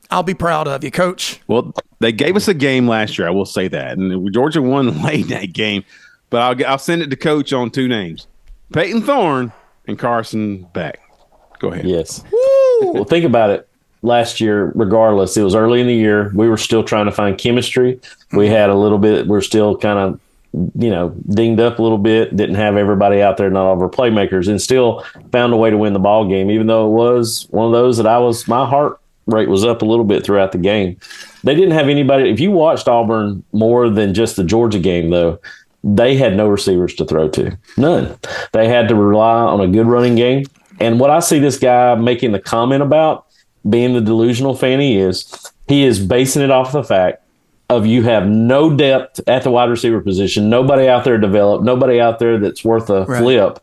I'll be proud of you, Coach. Well, they gave us a game last year. I will say that. And Georgia won late that game. But I'll send it to Coach on 2 names, Peyton Thorne and Carson Beck. Go ahead. Yes. Woo! Well, think about it. Last year, regardless, it was early in the year. We were still trying to find chemistry. We had a little bit. We're still kind of, dinged up a little bit. Didn't have everybody out there, not all of our playmakers, and still found a way to win the ball game, even though it was one of those that my heart rate was up a little bit throughout the game. They didn't have anybody. If you watched Auburn more than just the Georgia game, though, they had no receivers to throw to. None. They had to rely on a good running game. And what I see this guy making the comment about, being the delusional fan he is basing it off the fact of you have no depth at the wide receiver position, nobody out there developed, nobody out there that's worth a flip.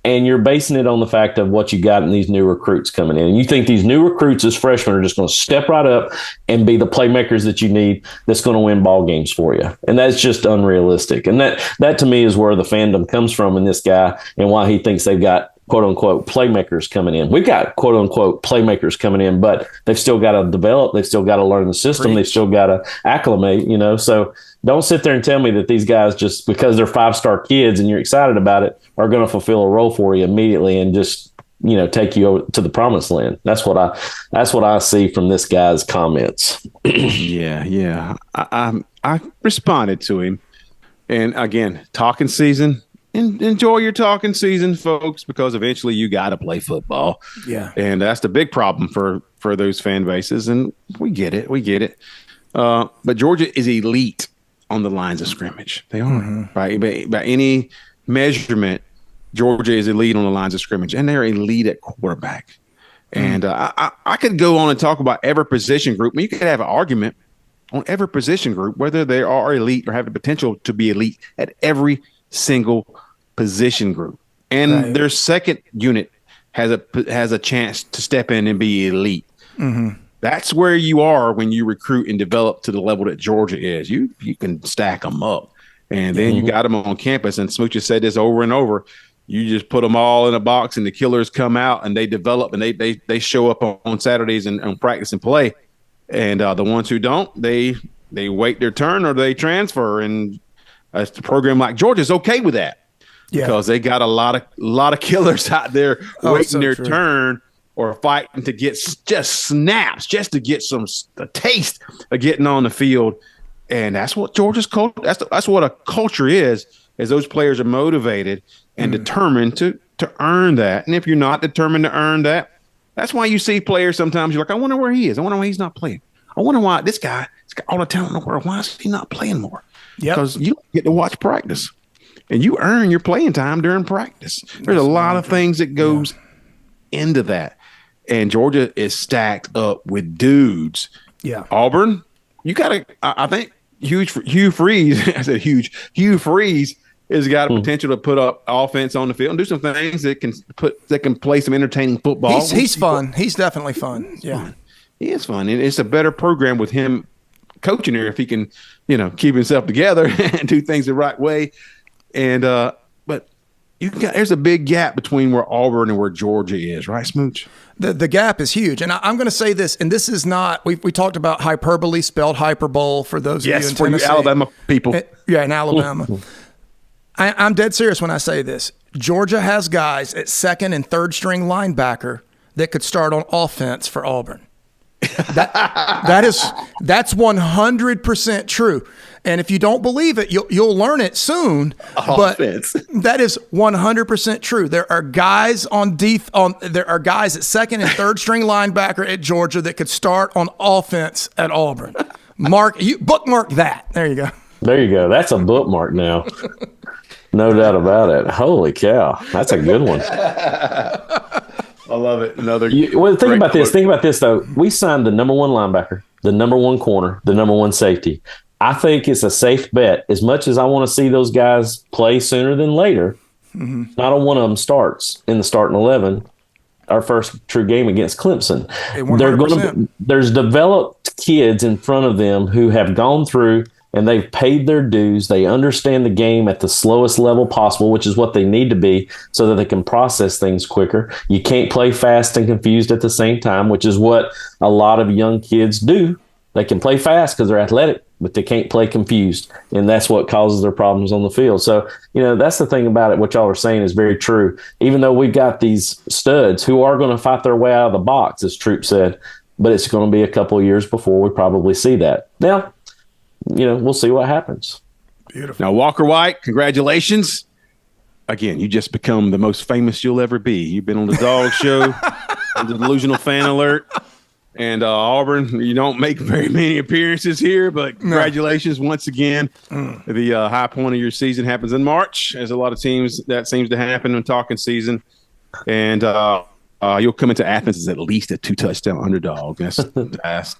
And you're basing it on the fact of what you got in these new recruits coming in. And you think these new recruits as freshmen are just going to step right up and be the playmakers that you need that's going to win ball games for you. And that's just unrealistic. And that to me is where the fandom comes from in this guy and why he thinks they've got quote unquote playmakers coming in. We've got quote unquote playmakers coming in, but they've still got to develop. They've still got to learn the system. They've still got to acclimate, So don't sit there and tell me that these guys, just because they're 5-star kids and you're excited about it, are going to fulfill a role for you immediately and just, take you to the promised land. That's what I see from this guy's comments. Yeah. I responded to him. And again, talking season, enjoy your talking season, folks, because eventually you got to play football. Yeah. And that's the big problem for those fan bases. And we get it. But Georgia is elite on the lines of scrimmage. They are. By any measurement, Georgia is elite on the lines of scrimmage, and they're elite at quarterback. And I could go on and talk about every position group. I mean, you could have an argument on every position group, whether they are elite or have the potential to be elite at every single position group. And their second unit has a chance to step in and be elite. That's where you are when you recruit and develop to the level that Georgia is. You can stack them up, and then you got them on campus. And Smooch has said this over and over. You just put them all in a box, and the killers come out, and they develop, and they show up on Saturdays and practice and play. And the ones who don't, they wait their turn or they transfer. And a program like Georgia is okay with that because they got a lot of killers out there waiting their turn or fighting to get just snaps, just to get a taste of getting on the field. And that's what Georgia's culture. That's what a culture is those players are motivated and determined to earn that. And if you're not determined to earn that, that's why you see players sometimes you're like, I wonder where he is. I wonder why he's not playing. I wonder why this guy, he's got all the talent in the world. Why is he not playing more? Because you don't get to watch practice, and you earn your playing time during practice. There's a lot of things that goes into that. And Georgia is stacked up with dudes. Yeah. Auburn, you got to, I think Hugh Freeze, I said huge, Hugh Freeze has got a potential to put up offense on the field and do some things that can play some entertaining football. He's fun. He's definitely fun. Fun. He is fun. And it's a better program with him coaching there if he can, keep himself together and do things the right way. And but there's a big gap between where Auburn and where Georgia is, right, Smooch? The gap is huge. And I'm going to say this, and this is not, we talked about hyperbole, spelled hyperbole for those of you in Tennessee. Yes, for you Alabama people. In Alabama. I'm dead serious when I say this. Georgia has guys at second and third string linebacker that could start on offense for Auburn. That's 100% true. And if you don't believe it, you'll learn it soon. Offense. But that is 100% true. There are guys there are guys at second and third string linebacker at Georgia that could start on offense at Auburn. Bookmark that. There you go. There you go. That's a bookmark now. No doubt about it. Holy cow. That's a good one. I love it. Think about this. Think about this, though. We signed the number one linebacker, the number one corner, the number one safety. I think it's a safe bet. As much as I want to see those guys play sooner than later, not a one of them starts in the starting 11. Our first true game against Clemson. There's developed kids in front of them who have gone through and they've paid their dues. They understand the game at the slowest level possible, which is what they need to be so that they can process things quicker. You can't play fast and confused at the same time, which is what a lot of young kids do. They can play fast because they're athletic, but they can't play confused. And that's what causes their problems on the field. So, that's the thing about it. What y'all are saying is very true. Even though we've got these studs who are going to fight their way out of the box, as Troop said, but it's going to be a couple of years before we probably see that. Now, we'll see what happens. Beautiful. Now, Walker White, congratulations. Again, you just become the most famous you'll ever be. You've been on the Dog Show, on the Delusional Fan Alert, and Auburn. You don't make very many appearances here, but congratulations once again. The high point of your season happens in March, as a lot of teams that seems to happen in talking season. And you'll come into Athens as at least a 2-touchdown underdog. That's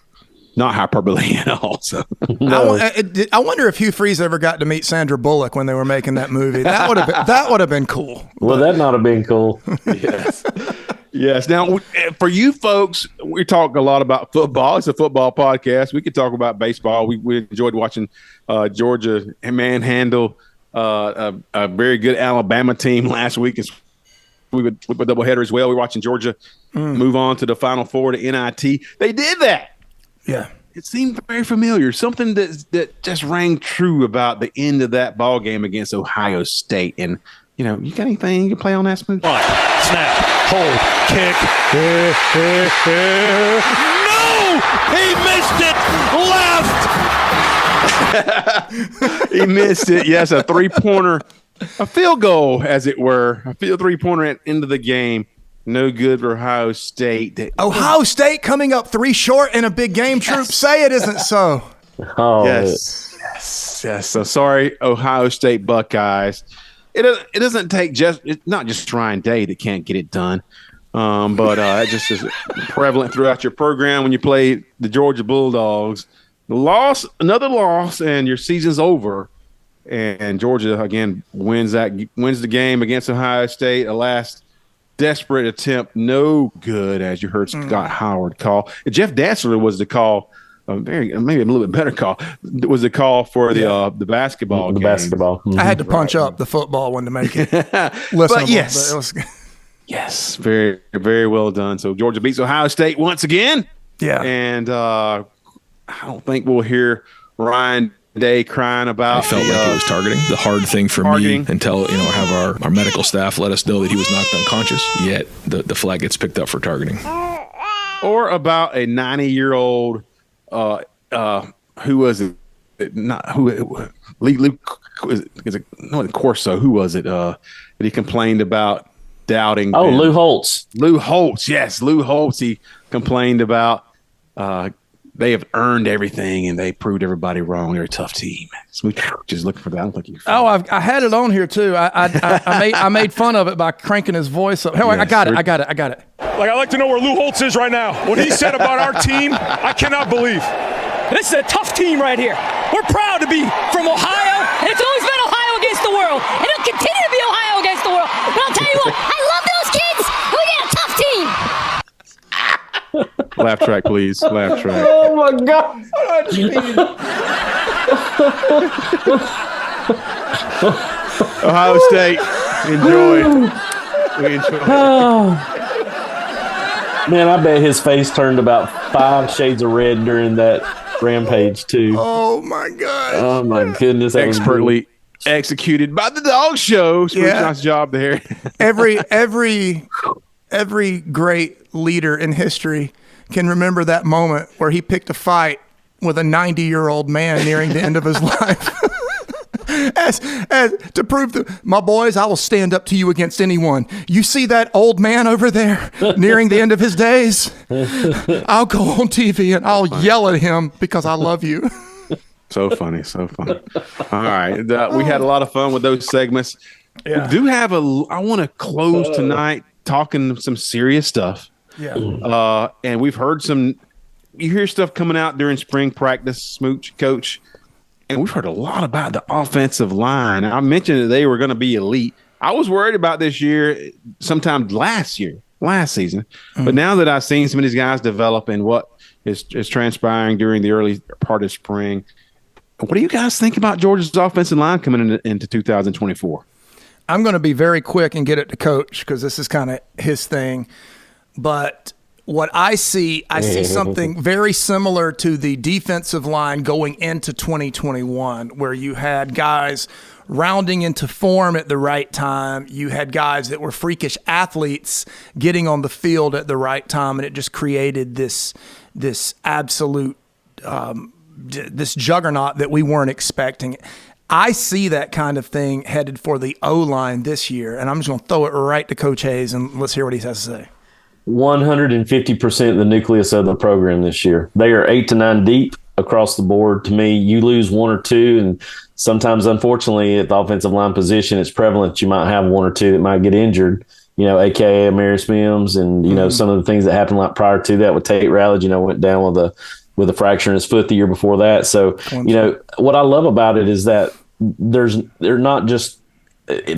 not hyperbole at all. So I wonder if Hugh Freeze ever got to meet Sandra Bullock when they were making that movie. That would have been cool. Well, that not have been cool. Yes. Now, for you folks, we talk a lot about football. It's a football podcast. We could talk about baseball. We enjoyed watching Georgia manhandle a very good Alabama team last week. We would a doubleheader as well. We're watching Georgia move on to the Final Four to NIT. They did that. Yeah. It seemed very familiar. Something that just rang true about the end of that ball game against Ohio State. And, you got anything you can play on that, Smooth? Snap, hold, kick. No! He missed it! Left! He missed it. Yes, a three-pointer A field goal, as it were, a field three-pointer at the end of the game. No good for Ohio State. Ohio State coming up 3 short in a big game, Troop. Say it isn't so. Oh, yes. So sorry, Ohio State Buckeyes. It doesn't take it's not just Ryan Day that can't get it done. But it just is prevalent throughout your program when you play the Georgia Bulldogs. Another loss, and your season's over. And Georgia again wins the game against Ohio State. A last desperate attempt, no good, as you heard Scott Howard call. Jeff Datzler was the call. Maybe a little bit better call. It was the call for the basketball. The game. basketball. I had to punch up the football one to make it listenable. But yes. But it was Yes, very, very well done. So Georgia beats Ohio State once again. Yeah. And I don't think we'll hear Ryan Day crying about. I felt like it was targeting. The hard thing for me until have our medical staff let us know that he was knocked unconscious. Yet the flag gets picked up for targeting. Or about a 90-year-old who was it? Not who? Luke is it? No, Corso. Who was it? That he complained about doubting. Oh, Lou Holtz. Lou Holtz. Yes, Lou Holtz. He complained about. They have earned everything, and they proved everybody wrong. They're a tough team. Smooth just looking for that. I don't think you. I had it on here too. I made fun of it by cranking his voice up. Hey, Yes, I got it. Like, I'd like to know where Lou Holtz is right now. What he said about our team, I cannot believe. This is a tough team right here. We're proud to be from Ohio. And it's always been Ohio against the world. And it'll continue to be Ohio against the world. But I'll tell you what, I love those kids. We got a tough team. Laugh track, please. Laugh track. Oh, my God. Ohio State, enjoy. We enjoy. Man, I bet his face turned about 5 shades of red during that rampage, too. Oh, my God. Oh, my goodness. Expertly executed by the dog show. Nice job there. Every great leader in history can remember that moment where he picked a fight with a 90-year-old man nearing the end of his life. As to prove to my boys, I will stand up to you against anyone. You see that old man over there nearing the end of his days? I'll go on TV and I'll yell at him because I love you. So funny. All right. We had a lot of fun with those segments. Yeah. We do have I want to close tonight talking some serious stuff. Yeah. And we've heard you hear stuff coming out during spring practice, Smooch, Coach, and we've heard a lot about the offensive line. I mentioned that they were going to be elite. I was worried about this year, sometime last season. But now that I've seen some of these guys develop and what is transpiring during the early part of spring, what do you guys think about Georgia's offensive line coming into 2024? I'm going to be very quick and get it to Coach because this is kind of his thing. But what I see something very similar to the defensive line going into 2021, where you had guys rounding into form at the right time. You had guys that were freakish athletes getting on the field at the right time, and it just created this absolute this juggernaut that we weren't expecting. I see that kind of thing headed for the O-line this year, and I'm just going to throw it right to Coach Hayes, and let's hear what he has to say. 150% the nucleus of the program this year. They are 8 to 9 deep across the board. To me, you lose one or two, and sometimes, unfortunately, at the offensive line position, it's prevalent you might have one or two that might get injured, a.k.a. Amarius Mims, and, some of the things that happened like prior to that with Tate Rowledge, went down with a fracture in his foot the year before that. So, what I love about it is that they're not just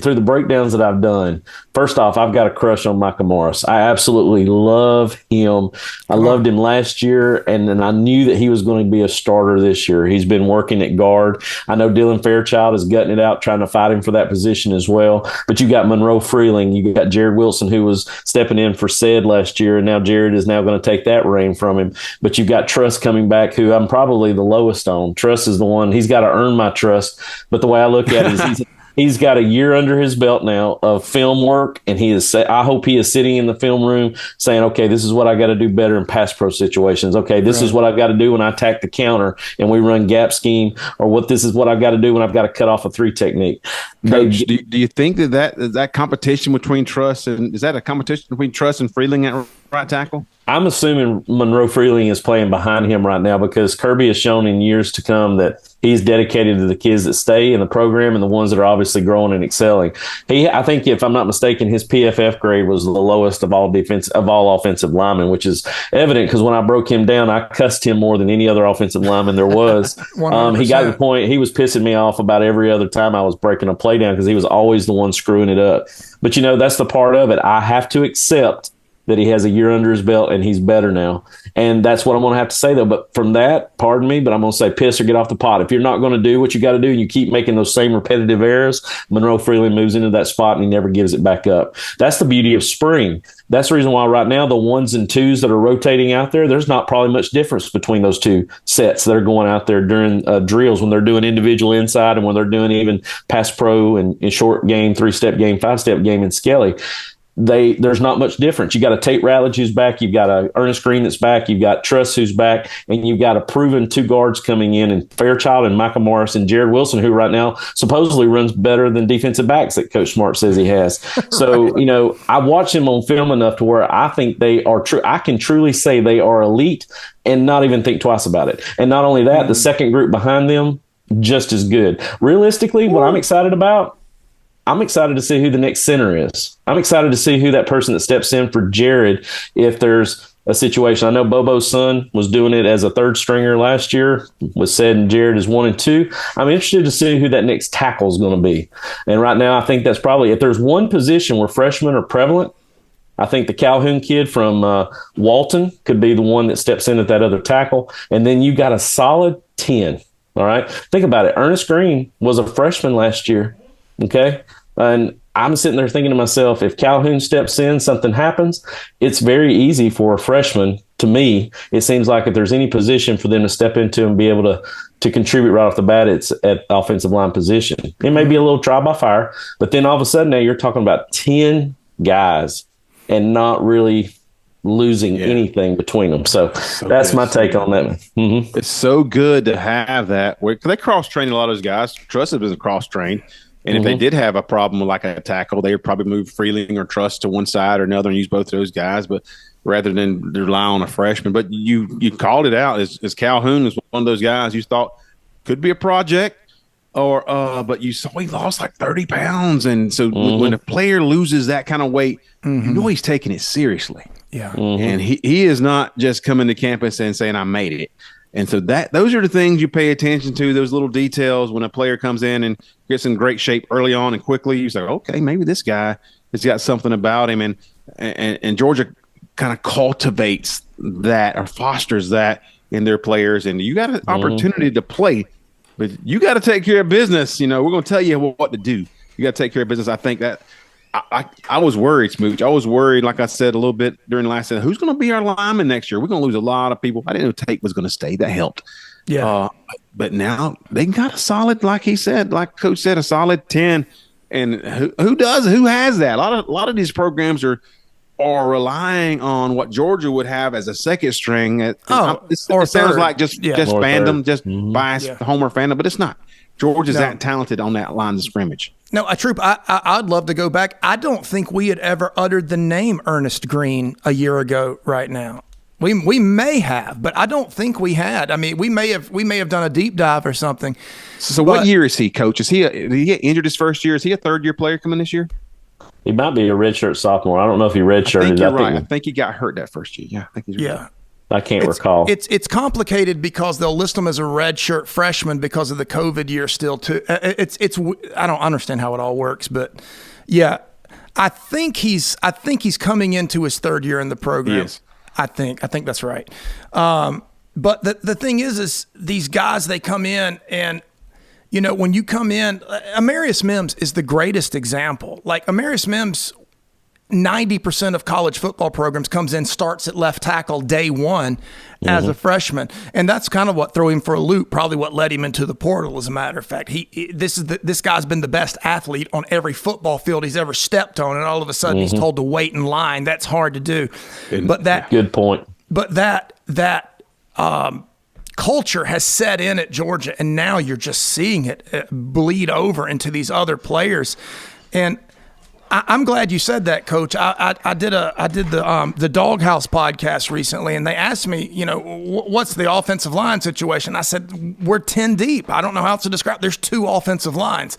through the breakdowns that I've done. First off, I've got a crush on Micah Morris. I absolutely love him. I loved him last year, and then I knew that he was going to be a starter this year. He's been working at guard. I know Dylan Fairchild is gutting it out, trying to fight him for that position as well. But you got Monroe Freeling. You got Jared Wilson, who was stepping in for Said last year, and now Jared is now going to take that reign from him. But you've got Truss coming back, who I'm probably the lowest on. Truss is the one. He's got to earn my trust. But the way I look at it is He's got a year under his belt now of film work, and I hope he is sitting in the film room saying, okay, this is what I got to do better in pass pro situations. Okay, this is what I've got to do when I attack the counter and we run gap scheme, or this is what I've got to do when I've got to cut off a 3 technique. Coach, do you think that competition between Truss and is that a competition between Truss and Freeling at right tackle? I'm assuming Monroe Freeling is playing behind him right now because Kirby has shown in years to come that he's dedicated to the kids that stay in the program and the ones that are obviously growing and excelling. I think, if I'm not mistaken, his PFF grade was the lowest of all offensive linemen, which is evident because when I broke him down, I cussed him more than any other offensive lineman there was. He got to the point he was pissing me off about every other time I was breaking a play down because he was always the one screwing it up. But that's the part of it. I have to accept that he has a year under his belt and he's better now. And that's what I'm going to have to say, though. But from that, pardon me, but I'm going to say piss or get off the pot. If you're not going to do what you got to do and you keep making those same repetitive errors, Monroe Freeling moves into that spot and he never gives it back up. That's the beauty of spring. That's the reason why right now the 1s and 2s that are rotating out there, there's not probably much difference between those two sets that are going out there during drills when they're doing individual inside and when they're doing even pass pro and short game, 3-step game, 5-step game in Skelly. There's not much difference. You got a Tate Ratledge who's back, you've got a Ernest Green that's back, you've got Truss who's back, and you've got a proven 2 guards coming in, and Fairchild and Michael Morris and Jared Wilson, who right now supposedly runs better than defensive backs that Coach Smart says he has. So, I watch him on film enough to where I think they are true. I can truly say they are elite and not even think twice about it. And not only that, the second group behind them, just as good. Realistically, what I'm excited about, I'm excited to see who the next center is. I'm excited to see who that person that steps in for Jared if there's a situation. I know Bobo's son was doing it as a 3rd stringer last year, was said, and Jared is 1 and 2. I'm interested to see who that next tackle is going to be. And right now, I think that's probably, if there's one position where freshmen are prevalent, I think the Calhoun kid from Walton could be the one that steps in at that other tackle. And then you got a solid 10. All right. Think about it. Ernest Green was a freshman last year. Okay. And I'm sitting there thinking to myself, if Calhoun steps in, something happens, it's very easy for a freshman. To me, it seems like if there's any position for them to step into and be able to contribute right off the bat, it's at offensive line position. It may be a little trial by fire, but then all of a sudden now you're talking about 10 guys and not really losing anything between them. So that's my take on that. Mm-hmm. It's so good to have that. They cross-train a lot of those guys. Truss has been cross-trained. And if they did have a problem with like a tackle, they would probably move Freeling or Truss to one side or another and use both of those guys, but rather than rely on a freshman. But you called it out as Calhoun is one of those guys you thought could be a project, but you saw he lost like 30 pounds. And so when a player loses that kind of weight, you know he's taking it seriously. Yeah. And he is not just coming to campus and saying, I made it. And so those are the things you pay attention to, those little details when a player comes in and gets in great shape early on and quickly. You say, okay, maybe this guy has got something about him. And Georgia kind of cultivates that or fosters that in their players. And you got an opportunity to play, but you got to take care of business. We're going to tell you what to do. You got to take care of business. I think that I was worried, Smooch. I was worried, like I said a little bit during the last season, who's going to be our lineman next year? We're going to lose a lot of people. I didn't know Tate was going to stay. That helped. Yeah. But now they got a solid, like he said, like Coach said, a solid 10. And who has that? A lot of these programs are relying on what Georgia would have as a second string. It sounds like just fandom, just biased Homer fandom, but it's not. Georgia's that talented on that line of scrimmage. No, Troop, I'd love to go back. I don't think we had ever uttered the name Ernest Green a year ago right now. We may have, but I don't think we had. I mean, we may have done a deep dive or something. So what year is he, Coach? Did he get injured his first year? Is he a third-year player coming this year? He might be a redshirt sophomore. I don't know if he redshirted. I think you're right. I think he got hurt that first year. Yeah, I think he's right. I can't recall. It's complicated because they'll list him as a redshirt freshman because of the COVID year still too. I don't understand how it all works, but yeah, I think he's coming into his third year in the program. Yes. I think that's right. But the thing is these guys, they come in and, when you come in, Amarius Mims is the greatest example. Like Amarius Mims, 90% of college football programs comes in, starts at left tackle day one as a freshman. And that's kind of what threw him for a loop, probably what led him into the portal, as a matter of fact. This guy's been the best athlete on every football field he's ever stepped on, and all of a sudden he's told to wait in line. That's hard to do. Good point. But that culture has set in at Georgia, and now you're just seeing it bleed over into these other players. And I'm glad you said that, Coach. I did the Doghouse podcast recently, and they asked me, what's the offensive line situation? I said, we're 10 deep. I don't know how else to describe. There's 2 offensive lines,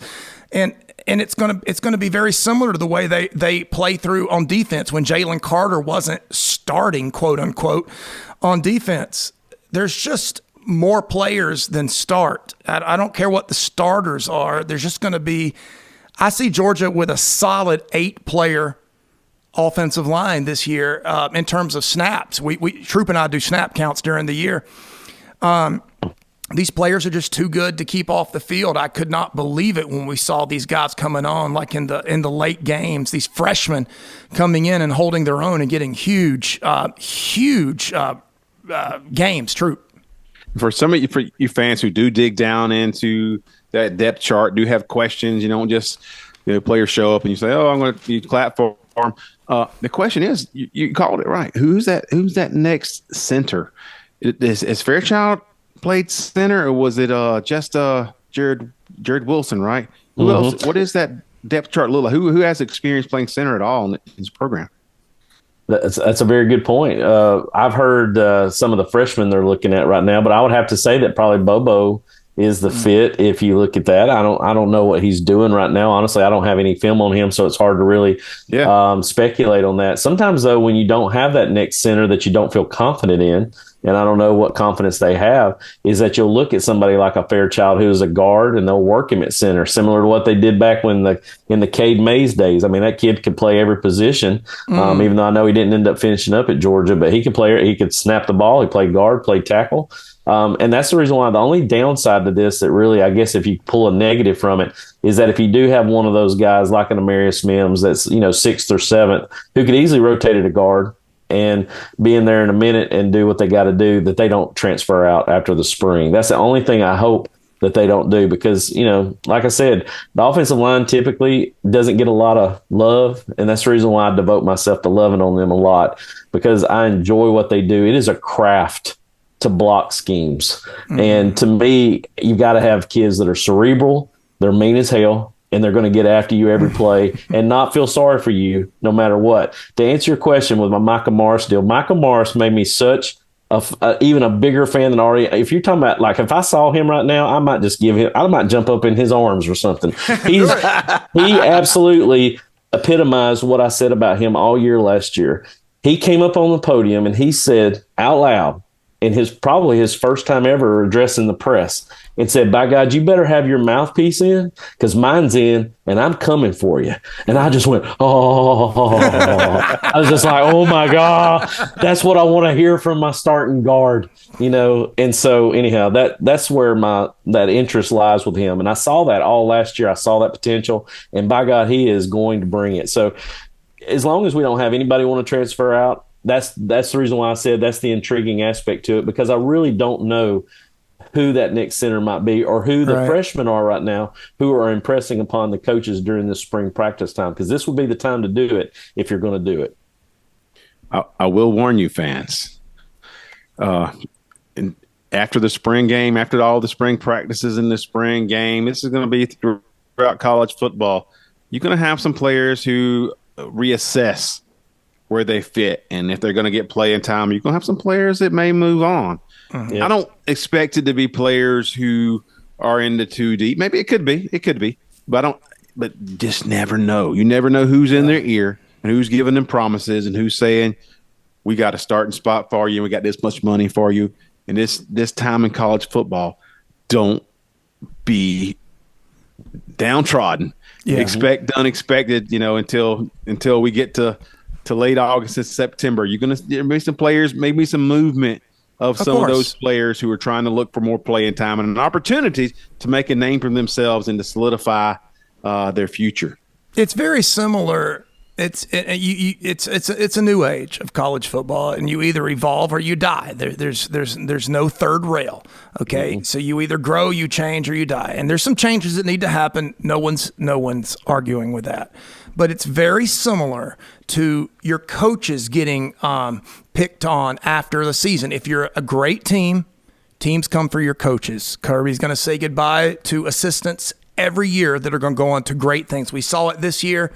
and it's gonna be very similar to the way they play through on defense when Jalen Carter wasn't starting, quote unquote, on defense. There's just more players than start. I don't care what the starters are. There's just going to be. I see Georgia with a solid 8-player offensive line this year in terms of snaps. Troop and I do snap counts during the year. These players are just too good to keep off the field. I could not believe it when we saw these guys coming on, like in the late games. These freshmen coming in and holding their own and getting huge games. Troop. For some of you fans who do dig down into that depth chart, do have questions. You don't just players show up and you say, "Oh, I'm going to clap for him." The question is, you called it right. Who's that next center? Is Fairchild played center, or was it just Jared Wilson? Right? Who else? What is that depth chart look like? Who has experience playing center at all in his program? That's a very good point. I've heard some of the freshmen they're looking at right now, but I would have to say that probably Bobo is the fit. If you look at that, I don't know what he's doing right now. Honestly, I don't have any film on him, so it's hard to really speculate on that. Sometimes, though, when you don't have that next center that you don't feel confident in, and I don't know what confidence they have, is that you'll look at somebody like a Fairchild who's a guard and they'll work him at center, similar to what they did back in the Cade Mays days. I mean, that kid could play every position, even though I know he didn't end up finishing up at Georgia, but he could play. He could snap the ball. He played guard, played tackle. And that's the reason why the only downside to this that really, I guess, if you pull a negative from it, is that if you do have one of those guys like an Amarius Mims that's, 6th or 7th, who could easily rotate at a guard and be in there in a minute and do what they got to do, that they don't transfer out after the spring. That's the only thing I hope that they don't do, because, like I said, the offensive line typically doesn't get a lot of love. And that's the reason why I devote myself to loving on them a lot, because I enjoy what they do. It is a craft to block schemes. And to me, you've got to have kids that are cerebral, they're mean as hell, and they're going to get after you every play and not feel sorry for you no matter what. To answer your question with my Micah Morris deal, Micah Morris made me such even a bigger fan than already. If you're talking about, like, if I saw him right now, I might jump up in his arms or something. He absolutely epitomized what I said about him all year last year. He came up on the podium and he said out loud, in probably his first time ever addressing the press, and said, "By God, you better have your mouthpiece in, because mine's in, and I'm coming for you." And I just went, oh. I was just like, oh my God, that's what I want to hear from my starting guard, And so anyhow, that's where that interest lies with him. And I saw that all last year. I saw that potential, and by God, he is going to bring it. So as long as we don't have anybody want to transfer out, that's the reason why I said that's the intriguing aspect to it, because I really don't know who that next center might be, or who the freshmen are right now who are impressing upon the coaches during this spring practice time, because this will be the time to do it if you're going to do it. I will warn you, fans. And after the spring game, after all the spring practices in the spring game, this is going to be throughout college football. You're going to have some players who reassess where they fit, and if they're going to get playing time, you're going to have some players that may move on. I don't expect it to be players who are in the 2 deep. Maybe it could be, but just never know. You never know who's in their ear and who's giving them promises and who's saying, "We got a starting spot for you, and we got this much money for you." And this time in college football, don't be downtrodden. Expect the unexpected, until we get to late August and September. There may be some players, maybe some movement of some of those players who are trying to look for more playing time and an opportunity to make a name for themselves and to solidify their future. It's very similar It's a new age of college football, and you either evolve or you die. There's no third rail. Okay, so you either grow, you change, or you die. And there's some changes that need to happen. No one's arguing with that. But it's very similar to your coaches getting picked on after the season. If you're a great team, teams come for your coaches. Kirby's going to say goodbye to assistants every year that are going to go on to great things. We saw it this year.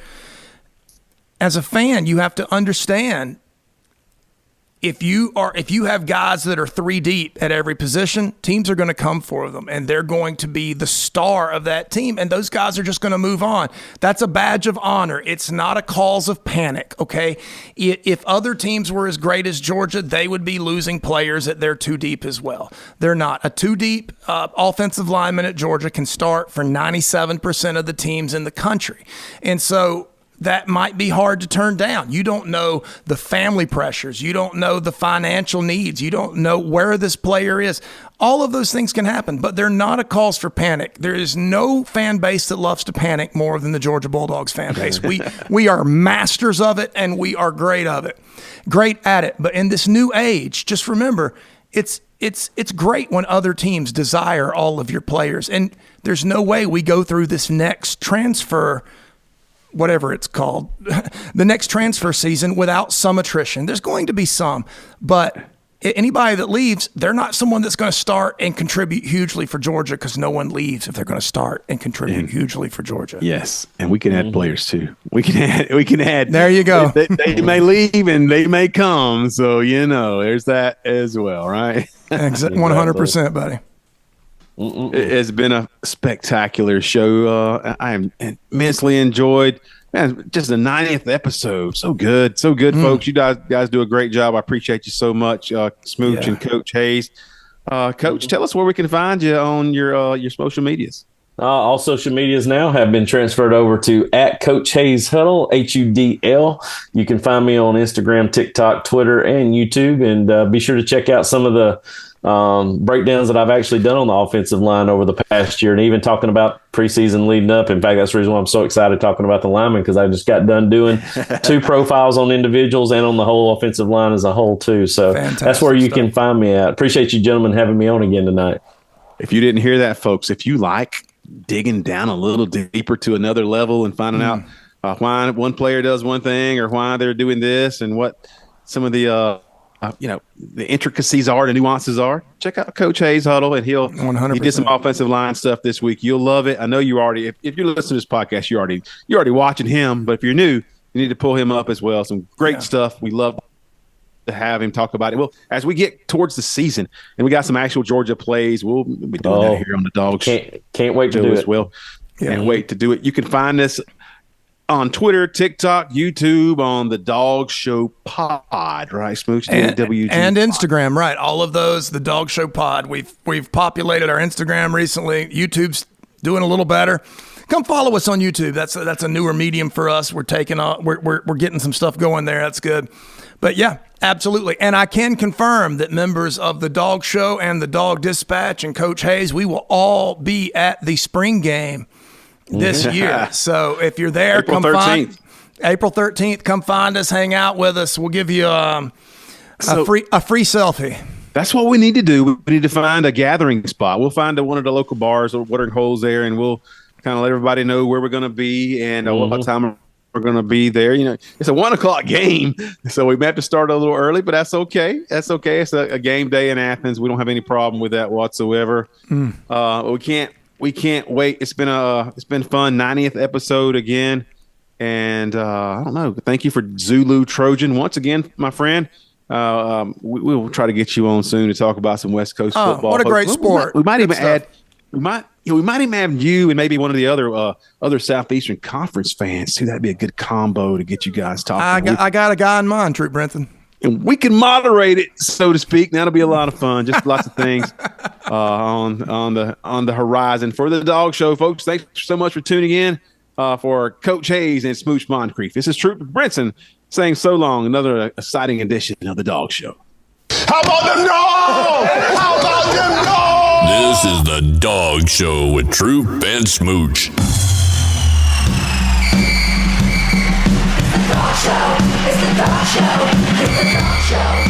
As a fan, you have to understand if you have guys that are 3 deep at every position, teams are going to come for them, and they're going to be the star of that team, and those guys are just going to move on. That's a badge of honor. It's not a cause of panic, okay? If other teams were as great as Georgia, they would be losing players that they're 2 deep as well. They're not. A 2 deep offensive lineman at Georgia can start for 97% of the teams in the country. And so that might be hard to turn down. You don't know the family pressures. You don't know the financial needs. You don't know where this player is. All of those things can happen, but they're not a cause for panic. There is no fan base that loves to panic more than the Georgia Bulldogs fan base. We are masters of it, and we are great at it. But in this new age, just remember, it's great when other teams desire all of your players, and there's no way we go through this next transfer, whatever it's called, the next transfer season without some attrition. There's going to be some, but anybody that leaves, they're not someone that's going to start and contribute hugely for Georgia, because no one leaves if they're going to start and contribute hugely for Georgia. Yes, and we can add players too. We can add. There you go. They may leave and they may come, so there's that as well, right? 100%, buddy. It's been a spectacular show. I am immensely enjoyed. Man, just the 90th episode. So good, folks. You guys do a great job. I appreciate you so much, Smooch and Coach Hayes. Coach, tell us where we can find you on your social medias. All social medias now have been transferred over to @CoachHayesHuddle, HUDL. You can find me on Instagram, TikTok, Twitter, and YouTube. And be sure to check out some of the breakdowns that I've actually done on the offensive line over the past year, and even talking about preseason leading up. In fact, that's the reason why I'm so excited talking about the linemen, because I just got done doing 2 profiles on individuals and on the whole offensive line as a whole too. So that's where you can find me at. Appreciate you gentlemen having me on again tonight. If you didn't hear that, folks, if you like digging down a little deeper to another level and finding out why one player does one thing or why they're doing this and what some of the the intricacies are, the nuances are, check out Coach Hayes Huddle, and he did some offensive line stuff this week. You'll love it. I know you already, if you're listening to this podcast, you're already watching him, but if you're new, you need to pull him up as well. Some great stuff. We love to have him talk about it. Well, as we get towards the season and we got some actual Georgia plays, we'll be doing that here on the Dogs. Can't wait to do it as well. Can't wait to do it. You can find this on Twitter, TikTok, YouTube, on the Dog Show Pod, right, Smooch? And Instagram, right? All of those, the Dog Show Pod. We've populated our Instagram recently. YouTube's doing a little better. Come follow us on YouTube. That's a newer medium for us. We're getting some stuff going there. That's good. But yeah, absolutely. And I can confirm that members of the Dog Show and the Dog Dispatch and Coach Hayes, we will all be at the spring game this year. So if you're there, April 13th. April 13th, come find us, hang out with us. We'll give you a free selfie. That's what we need to do. We need to find a gathering spot. We'll find one of the local bars or watering holes there, and we'll kind of let everybody know where we're going to be and what time we're going to be there. It's a 1:00 game, so we may have to start a little early, but that's okay. That's okay. It's a game day in Athens. We don't have any problem with that whatsoever. We can't wait. It's been fun. 90th episode again. And I don't know. Thank you for Zulu Trojan once again, my friend. We will try to get you on soon to talk about some West Coast football. What a great sport. We might even add you and maybe one of the other Southeastern Conference fans too. That'd be a good combo to get you guys talking. I got a guy in mind, Troop Brenton. And we can moderate it, so to speak. That'll be a lot of fun. Just lots of things on the horizon for the Dog Show, folks. Thanks so much for tuning in for Coach Hayes and Smooch Moncrief. This is Troop Brenton saying so long. Another exciting edition of the Dog Show. How about them dogs? How about them dogs? This is the Dog Show with Troop and Smooch. show. It's the talk show.